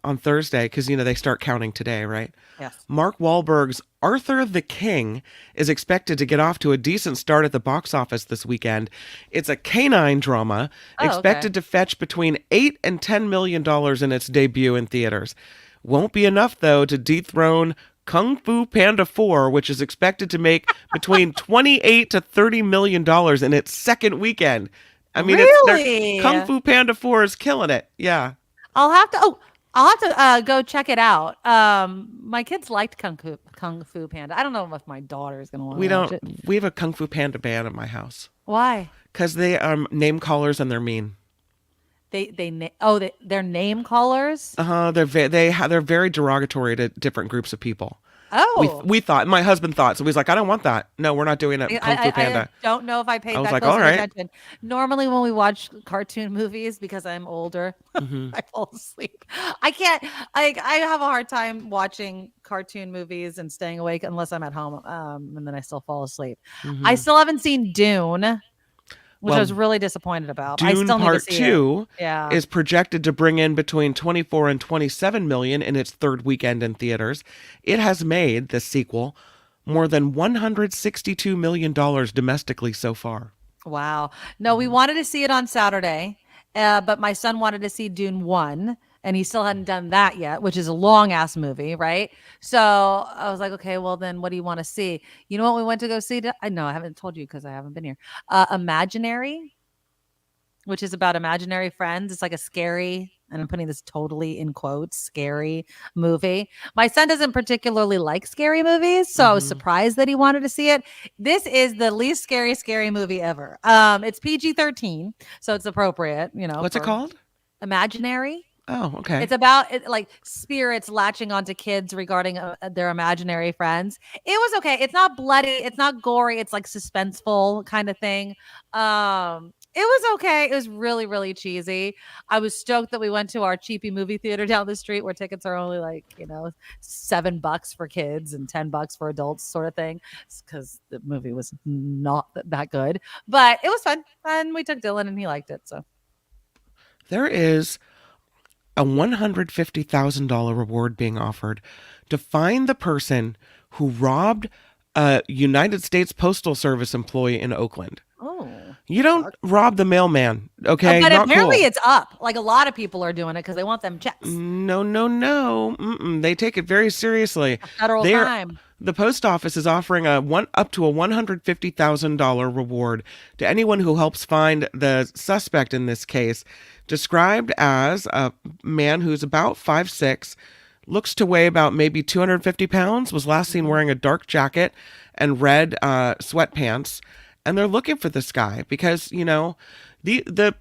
On Thursday, because they start counting today, right? Yes. Mark Wahlberg's Arthur the King is expected to get off to a decent start at the box office this weekend. It's a canine drama expected to fetch between $8 and $10 million in its debut in theaters. Won't be enough, though, to dethrone Kung Fu Panda 4, which is expected to make between $28 to $30 million in its second weekend. I mean, really? Kung Fu Panda 4 is killing it. Yeah. I'll have to go check it out. My kids liked Kung Fu Panda. I don't know if my daughter is going to want to watch it. We have a Kung Fu Panda band at my house. Why? Because they are name callers and they're mean. They're name callers? They're very derogatory to different groups of people. Oh, We thought, my husband thought, so he's like, I don't want that. No, we're not doing it. Kung Fu Panda. I don't know if I paid I was that like, close all right. attention. Normally, when we watch cartoon movies, because I'm older, I fall asleep. I can't. I have a hard time watching cartoon movies and staying awake unless I'm at home, and then I still fall asleep. I still haven't seen Dune, which I was really disappointed about. I Dune still need to Part see 2 Yeah. is projected to bring in between 24 and 27 million in its third weekend in theaters. It has made, this sequel, more than $162 million domestically so far. Wow. No, we wanted to see it on Saturday, but my son wanted to see Dune 1, and he still hadn't done that yet, which is a long ass movie, right? So I was like, okay, well, then what do you want to see? You know what we went to go see? I know I haven't told you because I haven't been here. Imaginary, which is about imaginary friends. It's like a scary, and I'm putting this totally in quotes, scary movie. My son doesn't particularly like scary movies, so I was surprised that he wanted to see it. This is the least scary movie ever. It's PG-13, so it's appropriate, What's it called? Imaginary. Oh, okay. It's about like spirits latching onto kids regarding their imaginary friends. It was okay. It's not bloody. It's not gory. It's like suspenseful kind of thing. It was okay. It was really, really cheesy. I was stoked that we went to our cheapy movie theater down the street where tickets are only like, $7 for kids and $10 for adults sort of thing. Because the movie was not that good, but it was fun. And we took Dylan and he liked it. So there is a $150,000 reward being offered to find the person who robbed a United States Postal Service employee in Oakland. Oh. You don't rob the mailman, okay? But Not apparently cool. it's up. Like a lot of people are doing it because they want them checks. No. They take it very seriously. Federal crime. The post office is offering up to a $150,000 reward to anyone who helps find the suspect in this case, described as a man who's about 5'6", looks to weigh about maybe 250 pounds, was last seen wearing a dark jacket and red sweatpants. And they're looking for this guy because, the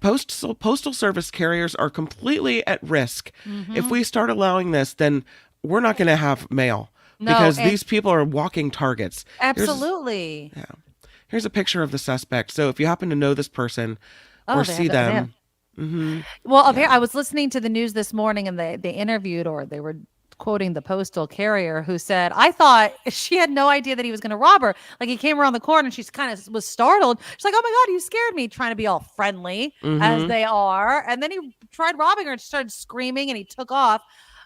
postal service carriers are completely at risk. If we start allowing this, then we're not going to have mail because these people are walking targets. Absolutely. Here's a picture of the suspect. So if you happen to know this person or see them. Well, I was listening to the news this morning and they interviewed, or they were quoting the postal carrier, who said, I thought she had no idea that he was going to rob her. Like he came around the corner and she kind of was startled. She's like, oh my God, you scared me, trying to be all friendly as they are. And then he tried robbing her and started screaming and he took off.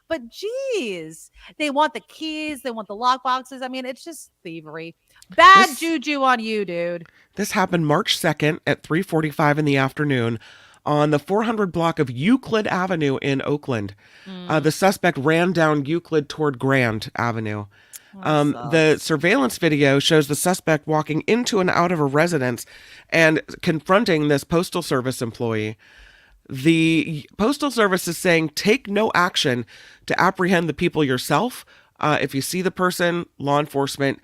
But geez, they want the keys. They want the lock boxes. I mean, it's just thievery. Bad juju on you, dude. This happened March 2nd at 3:45 in the afternoon on the 400 block of Euclid Avenue in Oakland. The suspect ran down Euclid toward Grand Avenue. The surveillance video shows the suspect walking into and out of a residence and confronting this postal service employee. The postal service is saying, take no action to apprehend the people yourself. If you see the person, law enforcement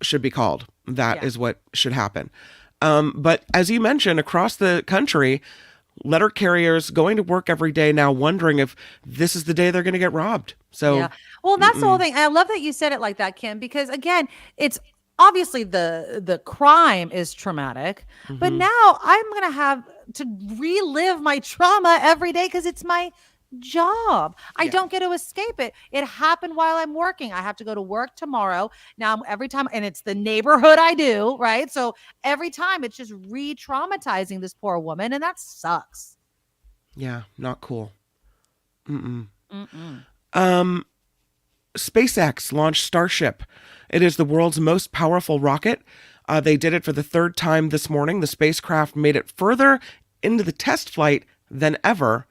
should be called. That is what should happen. But as you mentioned, across the country, letter carriers going to work every day now wondering if this is the day they're going to get robbed. So, well, that's the whole thing. I love that you said it like that, Kim, because again, it's obviously the crime is traumatic, but now I'm going to have to relive my trauma every day because it's my job. I don't get to escape it. It happened while I'm working. I have to go to work tomorrow. Now every time, and it's the neighborhood I do, right? So every time it's just re-traumatizing this poor woman, and that sucks. Yeah, not cool. SpaceX launched Starship. It is the world's most powerful rocket. They did it for the third time this morning. The spacecraft made it further into the test flight than ever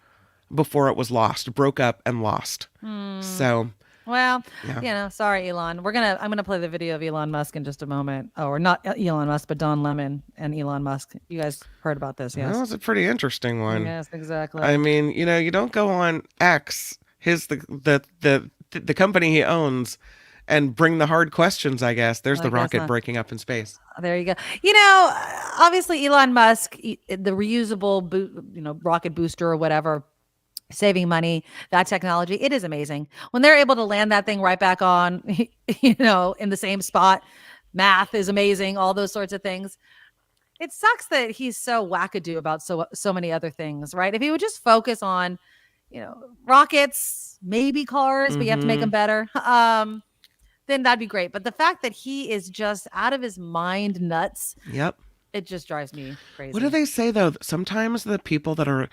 before it was broke up and lost. So, well, sorry, Elon. I'm going to play the video of Elon Musk in just a moment. Oh, or not Elon Musk, but Don Lemon and Elon Musk. You guys heard about this, yes? That was a pretty interesting one. Yes, exactly. I mean, you don't go on X, the company he owns, and bring the hard questions, I guess. There's the rocket breaking up in space. There you go. Obviously Elon Musk, the reusable rocket booster or whatever, saving money, that technology, it is amazing. When they're able to land that thing right back on, in the same spot, math is amazing, all those sorts of things. It sucks that he's so wackadoo about so many other things, right? If he would just focus on, rockets, maybe cars, but you have to make them better. Then that'd be great. But the fact that he is just out of his mind nuts, Yep. it just drives me crazy. What do they say, though? Sometimes the people that are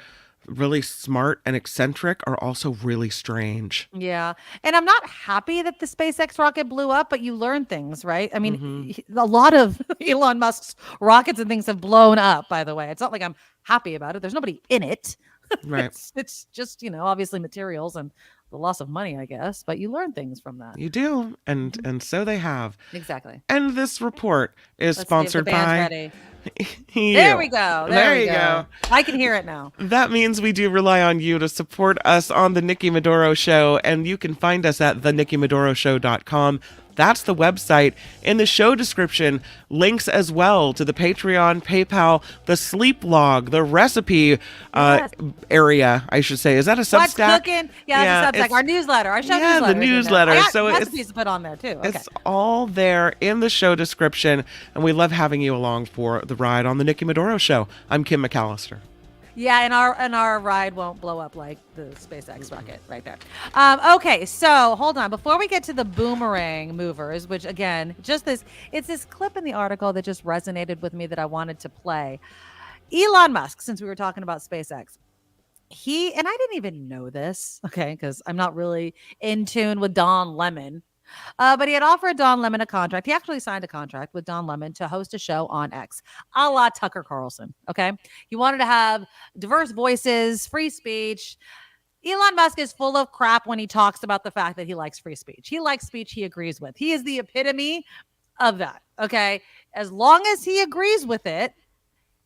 really smart and eccentric are also really strange. Yeah. And I'm not happy that the SpaceX rocket blew up, but you learn things, right? I mean, a lot of Elon Musk's rockets and things have blown up, by the way. It's not like I'm happy about it. There's nobody in it. Right. It's just, obviously materials and the loss of money, I guess, but you learn things from that. You do. And so they have. Exactly. And this report is Let's sponsored see if the band's by ready. you. There we go. There you go. I can hear it now. That means we do rely on you to support us on The Nikki Maduro Show, and you can find us at thenikkimadoroshow.com. That's the website. In the show description, links as well to the Patreon, PayPal, the sleep log, the recipe area, I should say. Is that a Substack? What's cooking? Yeah, it's a Substack. Our newsletter. Our show newsletter. Yeah, the newsletter. I got So recipes to put on there, too. Okay. It's all there in the show description, and we love having you along for the ride on The Nikki Maduro Show. I'm Kim McAllister. Yeah, and our ride won't blow up like the SpaceX rocket right there. Okay, so hold on. Before we get to the boomerang movers, which again, it's this clip in the article that just resonated with me that I wanted to play. Elon Musk, since we were talking about SpaceX, and I didn't even know this, okay, because I'm not really in tune with Don Lemon. But he had offered Don Lemon a contract. He actually signed a contract with Don Lemon to host a show on X, a la Tucker Carlson. Okay. He wanted to have diverse voices, free speech. Elon Musk is full of crap when he talks about the fact that he likes free speech. He likes speech he agrees with. He is the epitome of that. Okay. As long as he agrees with it,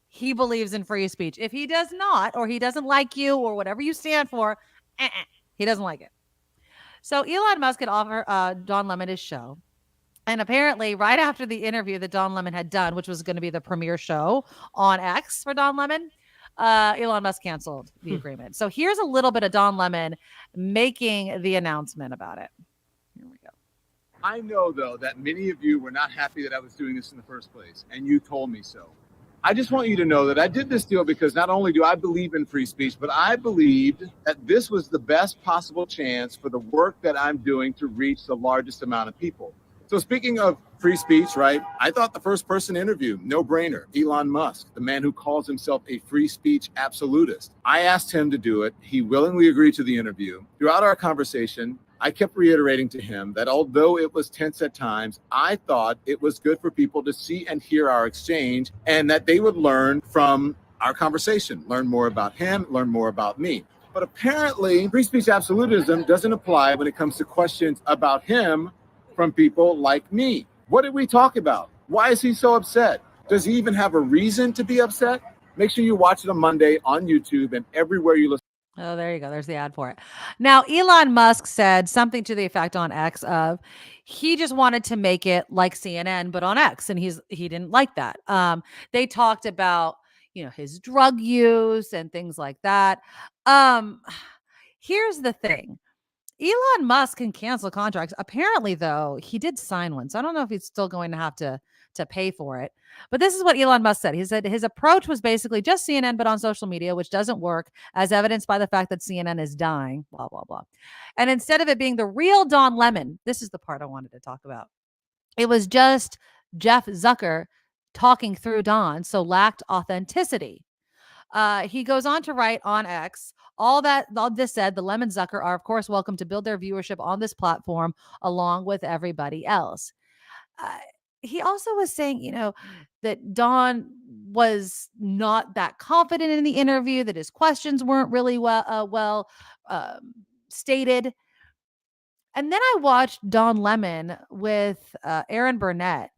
he believes in free speech. If he does not, or he doesn't like you or whatever you stand for, he doesn't like it. So Elon Musk had offered Don Lemon his show. And apparently right after the interview that Don Lemon had done, which was going to be the premiere show on X for Don Lemon, Elon Musk canceled the agreement. So here's a little bit of Don Lemon making the announcement about it. Here we go. I know, though, that many of you were not happy that I was doing this in the first place, and you told me so. I just want you to know that I did this deal because not only do I believe in free speech, but I believed that this was the best possible chance for the work that I'm doing to reach the largest amount of people. So speaking of free speech, right, I thought the first person interview, no brainer, Elon Musk, the man who calls himself a free speech absolutist. I asked him to do it. He willingly agreed to the interview. Throughout our conversation, I kept reiterating to him that although it was tense at times, I thought it was good for people to see and hear our exchange and that they would learn from our conversation, learn more about him, learn more about me. But apparently, free speech absolutism doesn't apply when it comes to questions about him from people like me. What did we talk about? Why is he so upset? Does he even have a reason to be upset? Make sure you watch it on Monday on YouTube and everywhere you listen. Oh, there you go. There's the ad for it. Now, Elon Musk said something to the effect on X of he just wanted to make it like CNN, but on X. And he didn't like that. They talked about, his drug use and things like that. Here's the thing. Elon Musk can cancel contracts. Apparently, though, he did sign one. So I don't know if he's still going to have to pay for it. But this is what Elon Musk said. He said his approach was basically just CNN, but on social media, which doesn't work, as evidenced by the fact that CNN is dying, blah, blah, blah. And instead of it being the real Don Lemon, this is the part I wanted to talk about. It was just Jeff Zucker talking through Don, so lacked authenticity. He goes on to write on X, all this said, the Lemon Zucker are, of course, welcome to build their viewership on this platform along with everybody else. He also was saying, that Don was not that confident in the interview, that his questions weren't really well stated. And then I watched Don Lemon with Aaron Burnett,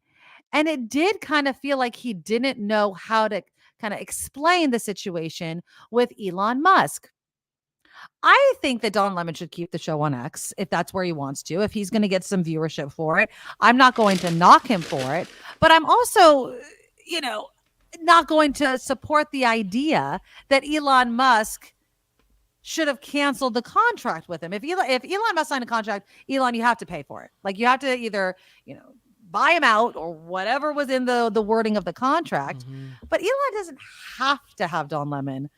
and it did kind of feel like he didn't know how to kind of explain the situation with Elon Musk. I think that Don Lemon should keep the show on X if that's where he wants to, if he's going to get some viewership for it. I'm not going to knock him for it, but I'm also, not going to support the idea that Elon Musk should have canceled the contract with him. If Elon Musk signed a contract, Elon, you have to pay for it. Like, you have to either, buy him out or whatever was in the wording of the contract. But Elon doesn't have to have Don Lemon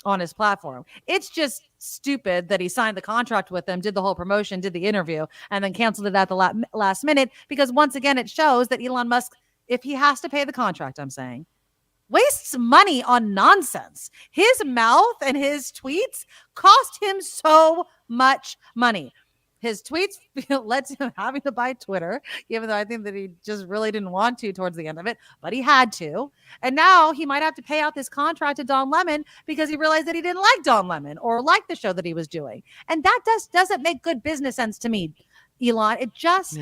on his platform. It's just stupid that he signed the contract with them, did the whole promotion, did the interview, and then canceled it at the last minute. Because once again, it shows that Elon Musk, if he has to pay the contract, I'm saying, wastes money on nonsense. His mouth and his tweets cost him so much money. His tweets led to him having to buy Twitter, even though I think that he just really didn't want to towards the end of it, but he had to. And now he might have to pay out this contract to Don Lemon because he realized that he didn't like Don Lemon or like the show that he was doing. And that doesn't make good business sense to me, Elon. It just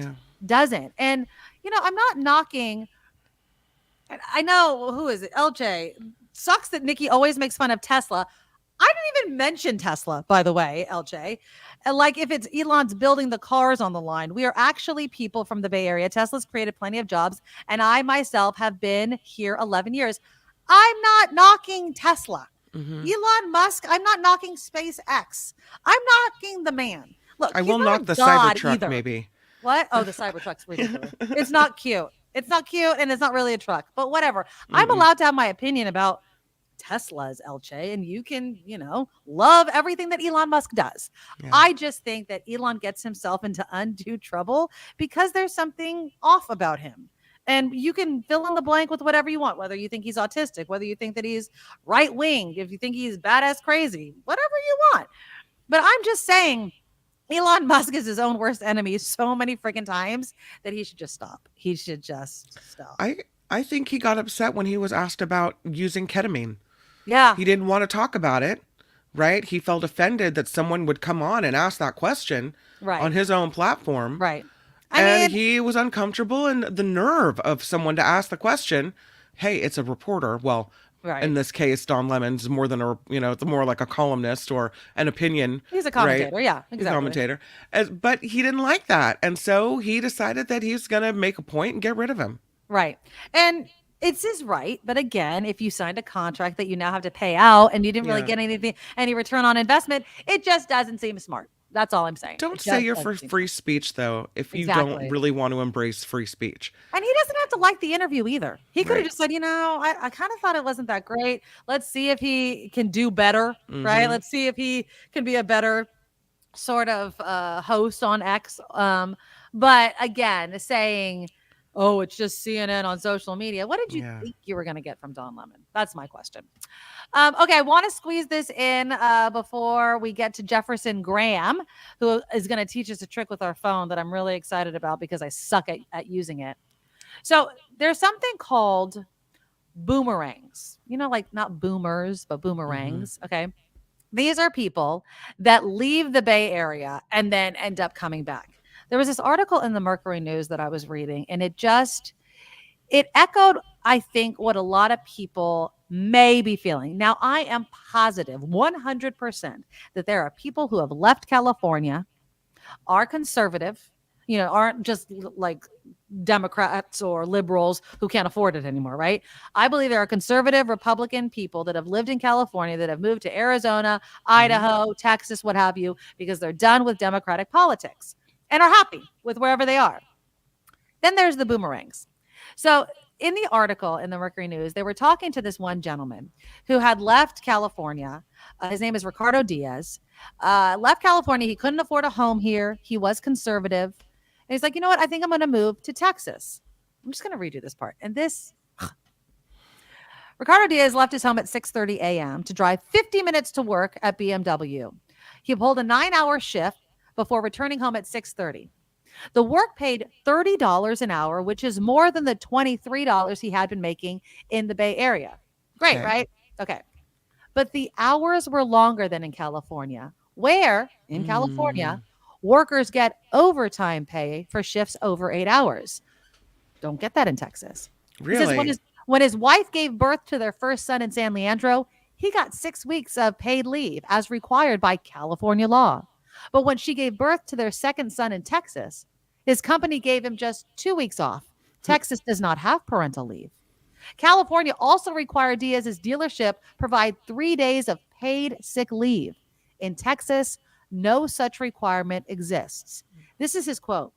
doesn't. And, I'm not knocking. I know, who is it? LJ. Sucks that Nikki always makes fun of Tesla. I didn't even mention Tesla, by the way, LJ. Like, if it's Elon's building the cars on the line, we are actually people from the Bay Area. Tesla's created plenty of jobs, and I myself have been here 11 years. I'm not knocking Tesla. Elon Musk, I'm not knocking SpaceX. I'm knocking the man. Look, I will knock the Cybertruck, maybe. What? Oh, the Cybertruck's ridiculous. It's not cute. It's not cute, and it's not really a truck, but whatever. I'm allowed to have my opinion about Teslas, LJ, and you can, love everything that Elon Musk does. Yeah. I just think that Elon gets himself into undue trouble because there's something off about him. And you can fill in the blank with whatever you want, whether you think he's autistic, whether you think that he's right-winged, if you think he's badass crazy, whatever you want. But I'm just saying, Elon Musk is his own worst enemy so many freaking times that he should just stop. He should just stop. I think he got upset when he was asked about using ketamine. Yeah. He didn't want to talk about it, right? He felt offended that someone would come on and ask that question on his own platform. Right. And he was uncomfortable, and the nerve of someone to ask the question, hey, it's a reporter. Well, in this case, Don Lemon's more than it's more like a columnist or an opinion. He's a commentator. Right? Yeah, exactly. He's a commentator. But he didn't like that. And so he decided that he's going to make a point and get rid of him. Right. And it's his right. But again, if you signed a contract that you now have to pay out and you didn't really get any return on investment, it just doesn't seem smart. That's all I'm saying. Don't say you're for free speech, though, if you don't really want to embrace free speech. And he doesn't have to like the interview either. He could have just said, I kind of thought it wasn't that great. Let's see if he can do better, right? Let's see if he can be a better sort of host on X. But again, saying, oh, it's just CNN on social media. What did you think you were going to get from Don Lemon? That's my question. Okay, I want to squeeze this in before we get to Jefferson Graham, who is going to teach us a trick with our phone that I'm really excited about because I suck at using it. So there's something called boomerangs. Like not boomers, but boomerangs. Okay. These are people that leave the Bay Area and then end up coming back. There was this article in the Mercury News that I was reading, and it echoed, I think, what a lot of people may be feeling. Now, I am positive 100% that there are people who have left California, are conservative, aren't just like Democrats or liberals who can't afford it anymore, right? I believe there are conservative Republican people that have lived in California that have moved to Arizona, Idaho, Texas, what have you, because they're done with Democratic politics and are happy with wherever they are. Then there's the boomerangs. So in the article in the Mercury News, they were talking to this one gentleman who had left California. His name is Ricardo Diaz. Left California. He couldn't afford a home here. He was conservative. And he's like, you know what? I think I'm going to move to Texas. I'm just going to read you this part. And this, Ricardo Diaz left his home at 6:30 a.m. to drive 50 minutes to work at BMW. He pulled a 9-hour shift before returning home at 6:30. The work paid $30 an hour, which is more than the $23 he had been making in the Bay Area. Great, right? Okay. But the hours were longer than in California, where in California, workers get overtime pay for shifts over 8 hours. Don't get that in Texas. Really? He says when his wife gave birth to their first son in San Leandro, he got 6 weeks of paid leave as required by California law. But when she gave birth to their second son in Texas, his company gave him just 2 weeks off. Texas does not have parental leave. California also required Diaz's dealership provide 3 days of paid sick leave. In Texas, no such requirement exists. This is his quote.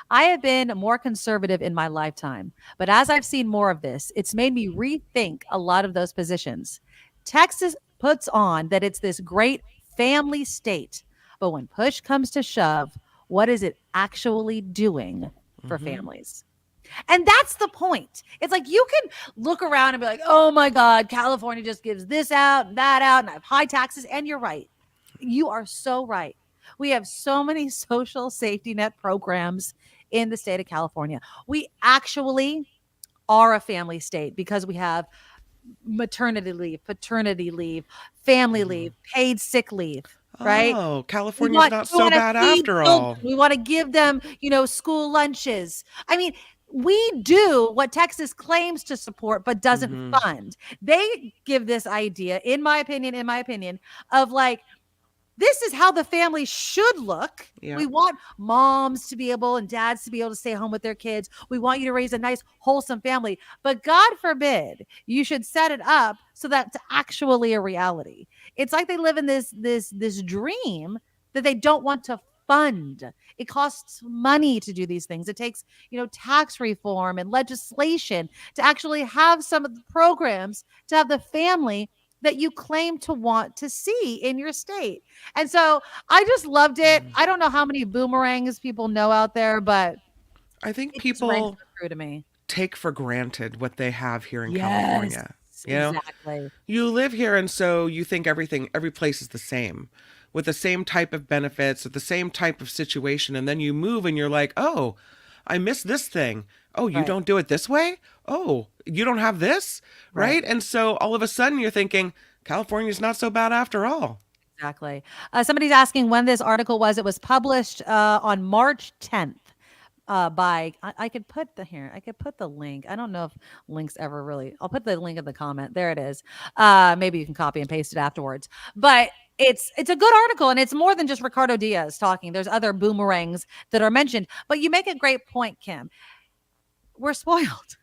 I have been more conservative in my lifetime, but as I've seen more of this, it's made me rethink a lot of those positions. Texas puts on that it's this great family state, but when push comes to shove, what is it actually doing for families? And that's the point. It's like you can look around and be like, oh my God, California just gives this out and that out, and I have high taxes. And you're right. You are so right. We have so many social safety net programs in the state of California. We actually are a family state because we have maternity leave, paternity leave, family leave, paid sick leave, right? Oh, California's not so bad after all. We want to give them, school lunches. I mean, we do what Texas claims to support but doesn't fund. They give this idea, in my opinion, of like, this is how the family should look. Yeah. We want moms to be able and dads to be able to stay home with their kids. We want you to raise a nice, wholesome family. But God forbid you should set it up so that it's actually a reality. It's like they live in this dream that they don't want to fund. It costs money to do these things. It takes, tax reform and legislation to actually have some of the programs to have the family that you claim to want to see in your state. And so I just loved it. I don't know how many boomerangs people know out there, but I think people true to me. Take for granted what they have here in California. Exactly. You live here, and so you think every place is the same, with the same type of benefits, with the same type of situation. And then you move and you're like, oh, I miss this thing. Oh, you don't do it this way? Oh, you don't have this? Right? And so all of a sudden you're thinking, California's not so bad after all. Exactly. Somebody's asking when this article was. It was published on March 10th. I could put the link. I don't know if links ever really, I'll put the link in the comment. There it is. Maybe you can copy and paste it afterwards. But it's a good article, and it's more than just Ricardo Diaz talking. There's other boomerangs that are mentioned. But you make a great point, Kim. We're spoiled.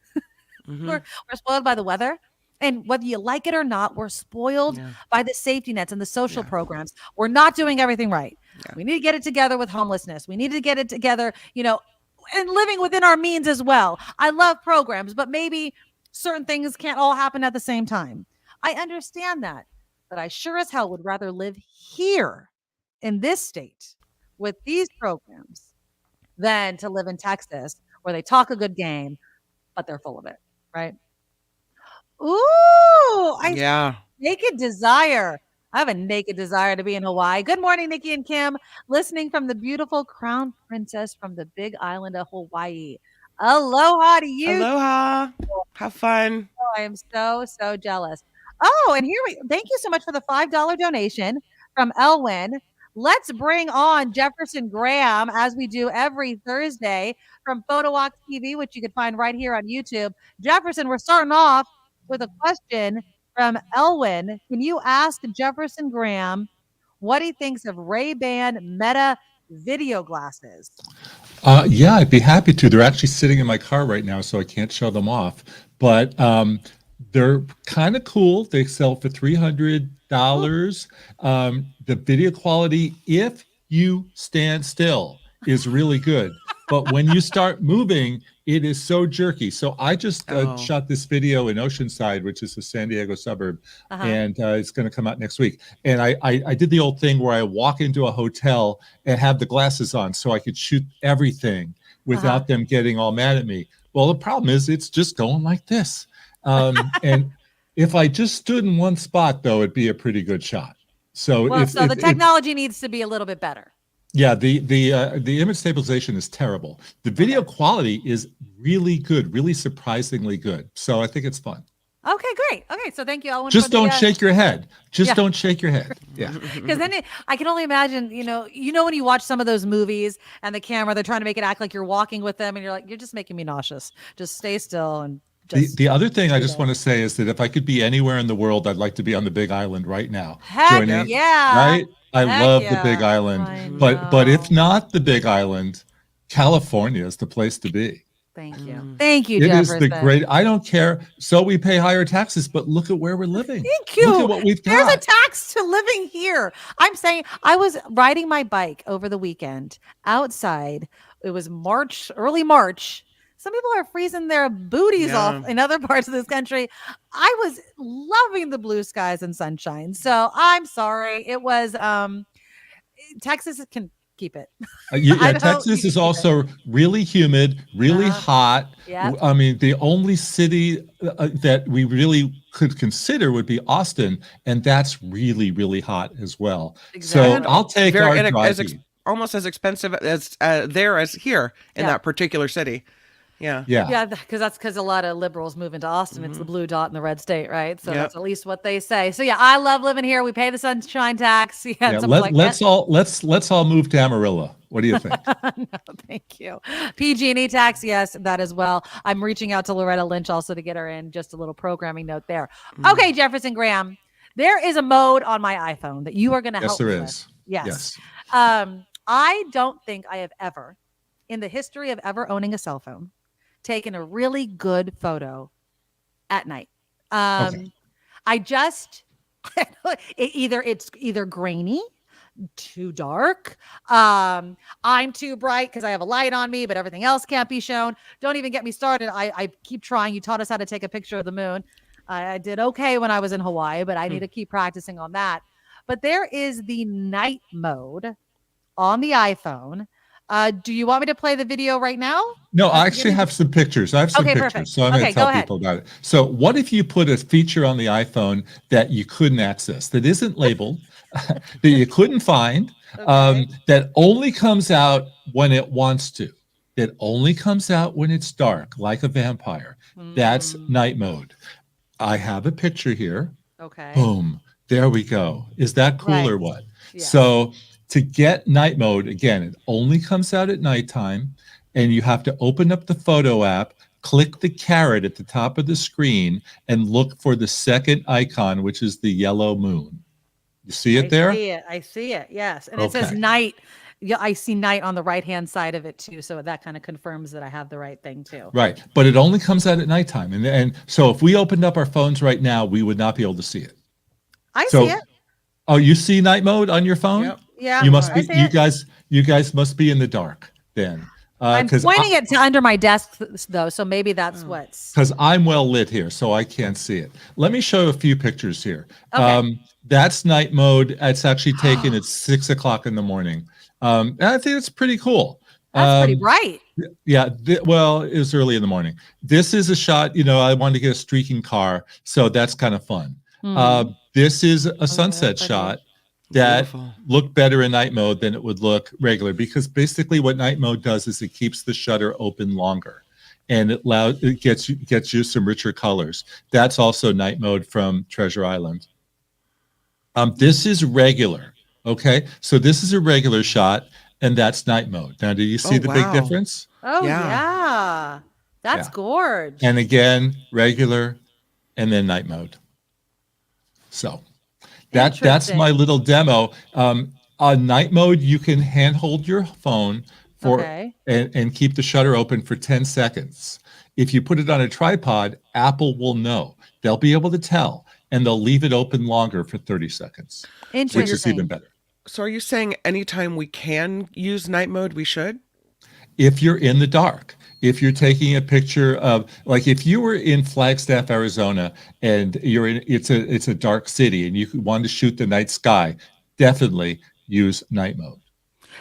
We're spoiled by the weather. And whether you like it or not, we're spoiled by the safety nets and the social programs. We're not doing everything right. Yeah. We need to get it together with homelessness. We need to get it together, and living within our means as well. I love programs, but maybe certain things can't all happen at the same time. I understand that, but I sure as hell would rather live here in this state with these programs than to live in Texas where they talk a good game, but they're full of it, right? Ooh, naked desire. I have a naked desire to be in Hawaii. Good morning, Nikki and Kim, listening from the beautiful Crown Princess from the Big Island of Hawaii. Aloha to you. Aloha. Have fun. Oh, I am so, so jealous. Oh, and thank you so much for the $5 donation from Elwin. Let's bring on Jefferson Graham, as we do every Thursday from Photo Walk TV, which you can find right here on YouTube. Jefferson, we're starting off with a question from Elwin. Can you ask Jefferson Graham what he thinks of Ray-Ban Meta video glasses? Yeah, I'd be happy to. They're actually sitting in my car right now, so I can't show them off. But they're kind of cool. They sell for $300. The video quality, if you stand still, is really good. But when you start moving, it is so jerky. So I just shot this video in Oceanside, which is a San Diego suburb, and it's going to come out next week. And I did the old thing where I walk into a hotel and have the glasses on so I could shoot everything without them getting all mad at me. Well, the problem is it's just going like this. And if I just stood in one spot, though, it'd be a pretty good shot. So the technology needs to be a little bit better. Yeah, the image stabilization is terrible. The video quality is really good, really surprisingly good. So I think it's fun. Okay, great. Okay, so thank you, Owen. Just don't shake your head. Just don't shake your head. Yeah. Because then I can only imagine, when you watch some of those movies and the camera, they're trying to make it act like you're walking with them, and you're like, you're just making me nauseous. Just stay still and. The other thing I just want to say is that if I could be anywhere in the world, I'd like to be on the Big Island right now. Heck yeah. Right? I love the Big Island. But if not the Big Island, California is the place to be. Thank you. Thank you, It is Jefferson. the great. I don't care. So we pay higher taxes, but look at where we're living. Thank you. Look at what we've There's a got. tax to living here. I'm saying I was riding my bike over the weekend outside. It was March, early March. Some people are freezing their booties off in other parts of this country. I was loving the blue skies and sunshine. So I'm sorry. It was Texas can keep it. Texas is also really humid, really hot. Yep. I mean, the only city that we really could consider would be Austin, and that's really, really hot as well. Exactly. So I'll take our drive. Almost as expensive as there as here in that particular city. Yeah, because a lot of liberals move into Austin. It's the blue dot in the red state, right? So that's at least what they say. So yeah, I love living here. We pay the sunshine tax. Let's all move to Amarillo. What do you think? No, thank you. PG&E tax, yes, that as well. I'm reaching out to Loretta Lynch also to get her in. Just a little programming note there. Okay, Jefferson Graham, there is a mode on my iPhone that you are going to help me with. Yes, there is. Yes. I don't think I have ever, in the history of ever owning a cell phone, taken a really good photo at night. I just it's either grainy, too dark, I'm too bright because I have a light on me, but everything else can't be shown. Don't even get me started. I keep trying. You taught us how to take a picture of the moon. I did okay when I was in Hawaii, but I need to keep practicing on that. But there is the night mode on the iPhone. Do you want me to play the video right now? No, I actually have some pictures. I have some pictures. Perfect. So I'm going to tell people about it. So what if you put a feature on the iPhone that you couldn't access, that isn't labeled, that you couldn't find, that only comes out when it wants to, that only comes out when it's dark, like a vampire? That's night mode. I have a picture here. Okay. Boom. There we go. Is that cool or what? Yeah. So to get night mode, again, it only comes out at nighttime, and you have to open up the photo app, click the caret at the top of the screen, and look for the second icon, which is the yellow moon. You see it there? I see it. Yes. And it says night. Yeah, I see night on the right-hand side of it too. So that kind of confirms that I have the right thing too. Right. But it only comes out at nighttime. And so if we opened up our phones right now, we would not be able to see it. I see it. Oh, you see night mode on your phone? Yep. Yeah. You must be you guys must be in the dark then. I'm pointing it to under my desk though, so maybe that's what's because I'm well lit here, so I can't see it. Let me show a few pictures here. Okay. That's night mode. It's actually taken at 6 o'clock in the morning. And I think it's pretty cool. That's pretty bright. Yeah. Well, it was early in the morning. This is a shot, I wanted to get a streaking car, so that's kind of fun. This is a sunset shot that looked better in night mode than it would look regular, because basically what night mode does is it keeps the shutter open longer, and it gets you some richer colors. That's also night mode from Treasure Island. This is regular. Okay, so this is a regular shot, and that's night mode. Now, do you see the big difference? Oh yeah. That's gorgeous. And again, regular, and then night mode. So that's my little demo. On night mode, you can handhold your phone and keep the shutter open for 10 seconds. If you put it on a tripod, Apple will know. They'll be able to tell, and they'll leave it open longer for 30 seconds, which is even better. So are you saying anytime we can use night mode, we should? If you're in the dark, if you're taking a picture of, like, if you were in Flagstaff, Arizona, and it's a dark city, and you want to shoot the night sky, definitely use night mode.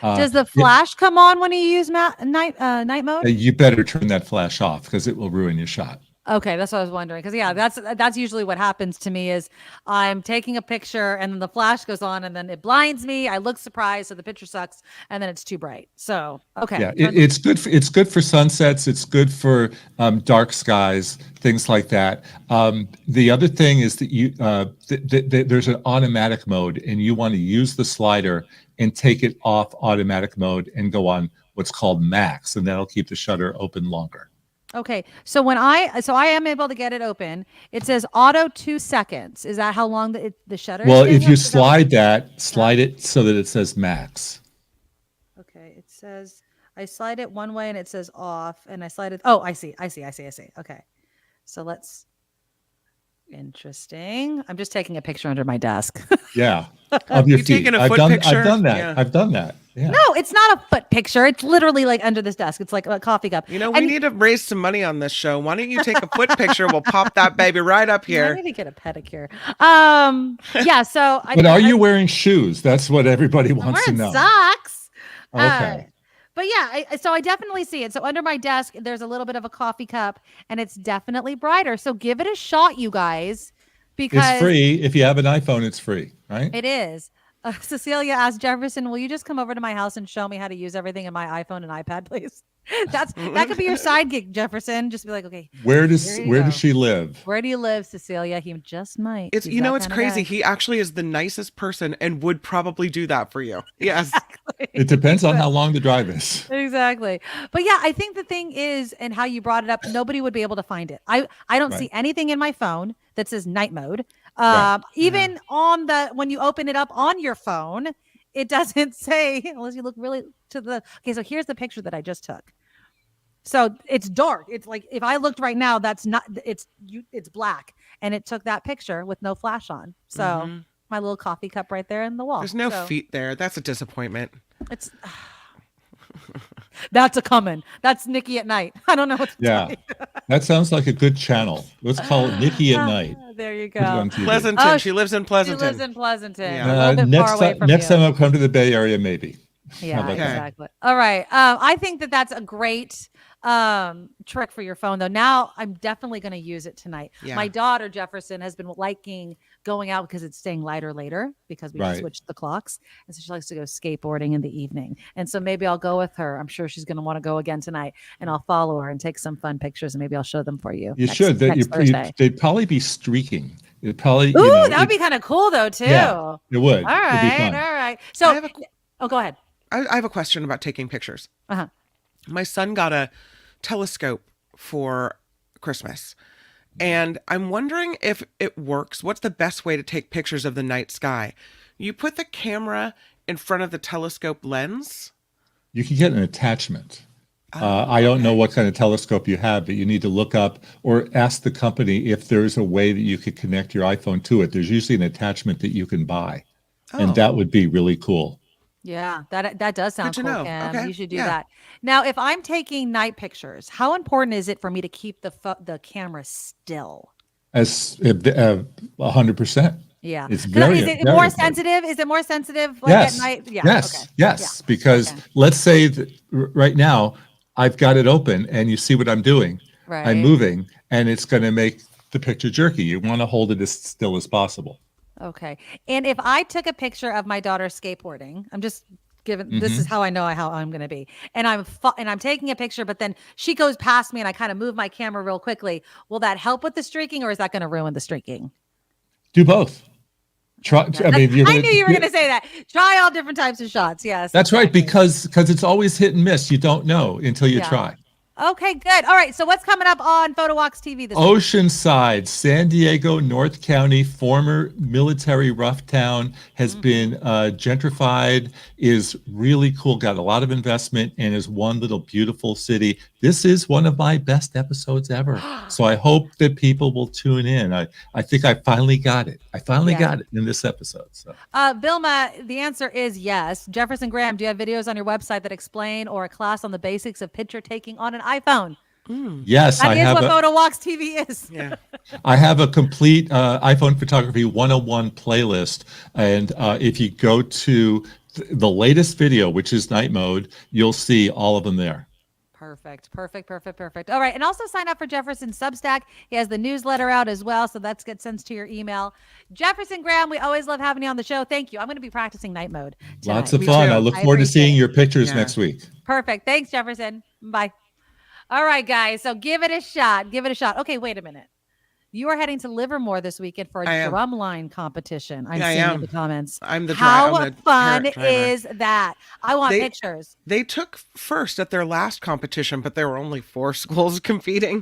Does the flash come on when you use night mode? You better turn that flash off because it will ruin your shot. Okay, that's what I was wondering. Because that's usually what happens to me is I'm taking a picture and then the flash goes on and then it blinds me. I look surprised, so the picture sucks, and then it's too bright. So okay, yeah, it's good. It's good for sunsets. It's good for dark skies, things like that. The other thing is that there's an automatic mode, and you want to use the slider and take it off automatic mode and go on what's called max, and that'll keep the shutter open longer. Okay, so I am able to get it open. It says auto 2 seconds. Is that how long the shutter? Well, if you slide it so that it says max. Okay, it says I slide it one way and it says off, and I slide it. Oh, I see. Okay. So let's. Interesting. I'm just taking a picture under my desk. Yeah. Of your You feet. taking a I've foot done picture? I've done that. Yeah. I've done that. Yeah. No, it's not a foot picture. It's literally like under this desk. It's like a coffee cup. You know, we need to raise some money on this show. Why don't you take a foot picture? We'll pop that baby right up I here. need to get a pedicure. Yeah. So, But are you wearing shoes? That's what everybody wants to I'm know. wearing socks. Okay. But yeah, so I definitely see it. So under my desk, there's a little bit of a coffee cup, and it's definitely brighter. So give it a shot, you guys, because It's free. If you have an iPhone, it's free, right? it is. Cecilia asked Jefferson, "Will you just come over to my house and show me how to use everything in my iPhone and iPad, please?" That could be your side gig, Jefferson. Just be like, okay, Where does she live? where do you live, Cecilia? He just might. It's He's you know that it's kinda crazy. guy. He actually is the nicest person and would probably do that for you. Yes. It depends on how long the drive is. Exactly. But yeah, I think the thing is, and how you brought it up, nobody would be able to find it. I don't see anything in my phone that says night mode. Even on when you open it up on your phone, it doesn't say, unless you look really to the, okay, so here's the picture that I just took. So it's dark. It's like, if I looked right now, it's black. And it took that picture with no flash on. So my little coffee cup right there in the wall. There's no feet there. That's a disappointment. It's that's a coming. That's Nikki at night. I don't know what to tell you. That sounds like a good channel. Let's call it Nikki at Night. There you Put it go. on TV. Pleasanton. She lives in Pleasanton. She lives in Pleasanton. Yeah. A little bit far away from next you. time I'll come to the Bay Area, maybe. Yeah, about that? exactly. All right. I think that's a great trick for your phone, though. Now I'm definitely going to use it tonight. Yeah. My daughter Jefferson has been liking going out because it's staying lighter later because we switched the clocks, and so she likes to go skateboarding in the evening. And so maybe I'll go with her. I'm sure she's going to want to go again tonight, and I'll follow her and take some fun pictures, and maybe I'll show them for you. You should. Thursday. They'd probably be streaking. It'd probably. Ooh, that would be kind of cool though too. Yeah, it would. All right. It'd be fun. All right. So, go ahead. I have a question about taking pictures. My son got a telescope for Christmas, and I'm wondering if it works. What's the best way to take pictures of the night sky? You put the camera in front of the telescope lens? You can get an attachment. I don't know what kind of telescope you have, but you need to look up or ask the company if there's a way that you could connect your iPhone to it. There's usually an attachment that you can buy, and that would be really cool. Yeah, that does sound cool, know. Kim. Okay. You should do that. Now, if I'm taking night pictures, how important is it for me to keep the camera still? As 100%. Yeah. It's very. Is it more important. sensitive? Is it more sensitive Yes. at night? Yeah. Yes. Okay. Yes. Yeah. Because let's say that right now I've got it open and you see what I'm doing. Right. I'm moving and it's going to make the picture jerky. You want to hold it as still as possible. Okay. And if I took a picture of my daughter skateboarding, I'm just giving, this is how I know how I'm going to be. And I'm taking a picture, but then she goes past me and I kind of move my camera real quickly. Will that help with the streaking, or is that going to ruin the streaking? Do both. Try. I mean, I knew you were going to say that. Try all different types of shots. Yes. That's right. Because it's always hit and miss. You don't know until you try. Okay, good. All right. So what's coming up on Photo Walks TV this week? Oceanside, San Diego, North County, former military rough town, has been gentrified, is really cool, got a lot of investment, and is one little beautiful city. This is one of my best episodes ever. So I hope that people will tune in. I think I finally got it. I finally got it in this episode. So. Vilma, the answer is yes. Jefferson Graham, do you have videos on your website that explain, or a class on the basics of picture taking on an iPhone? Yes, that is what Photo Walks TV is. Yeah. I have a complete iPhone photography 101 playlist. And if you go to the latest video, which is night mode, you'll see all of them there. Perfect. All right. And also sign up for Jefferson's Substack. He has the newsletter out as well. So that gets sent to your email. Jefferson Graham, we always love having you on the show. Thank you. I'm going to be practicing night mode tonight. Lots of fun. I look forward to seeing your pictures next week. Perfect. Thanks, Jefferson. Bye. All right, guys. So give it a shot. Okay, wait a minute. You are heading to Livermore this weekend for a drumline competition. I'm seeing in the comments. How fun is that? I want pictures. They took first at their last competition, but there were only 4 schools competing.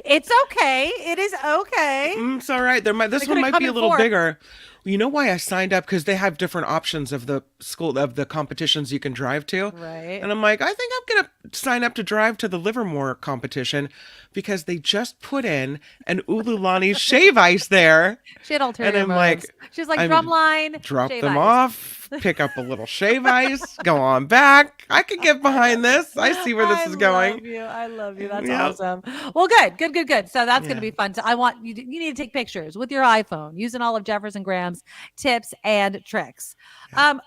It's okay. It is okay. It's all right. This one might be a little bigger. You know why I signed up? Because they have different options of the competitions you can drive to. Right. And I'm like, I think I'm gonna sign up to drive to the Livermore competition because they just put in an Ululani shave ice there. She had And ulterior I'm motives. like, She's like, I'm drumline, drop shave them ice. off, pick up a little shave ice, go on back. I can get behind this. I see where this is going. I love you. That's Yep. awesome. Well, good. So that's going to Yeah. be fun. So I want you need to take pictures with your iPhone using all of Jefferson Graham's tips and tricks.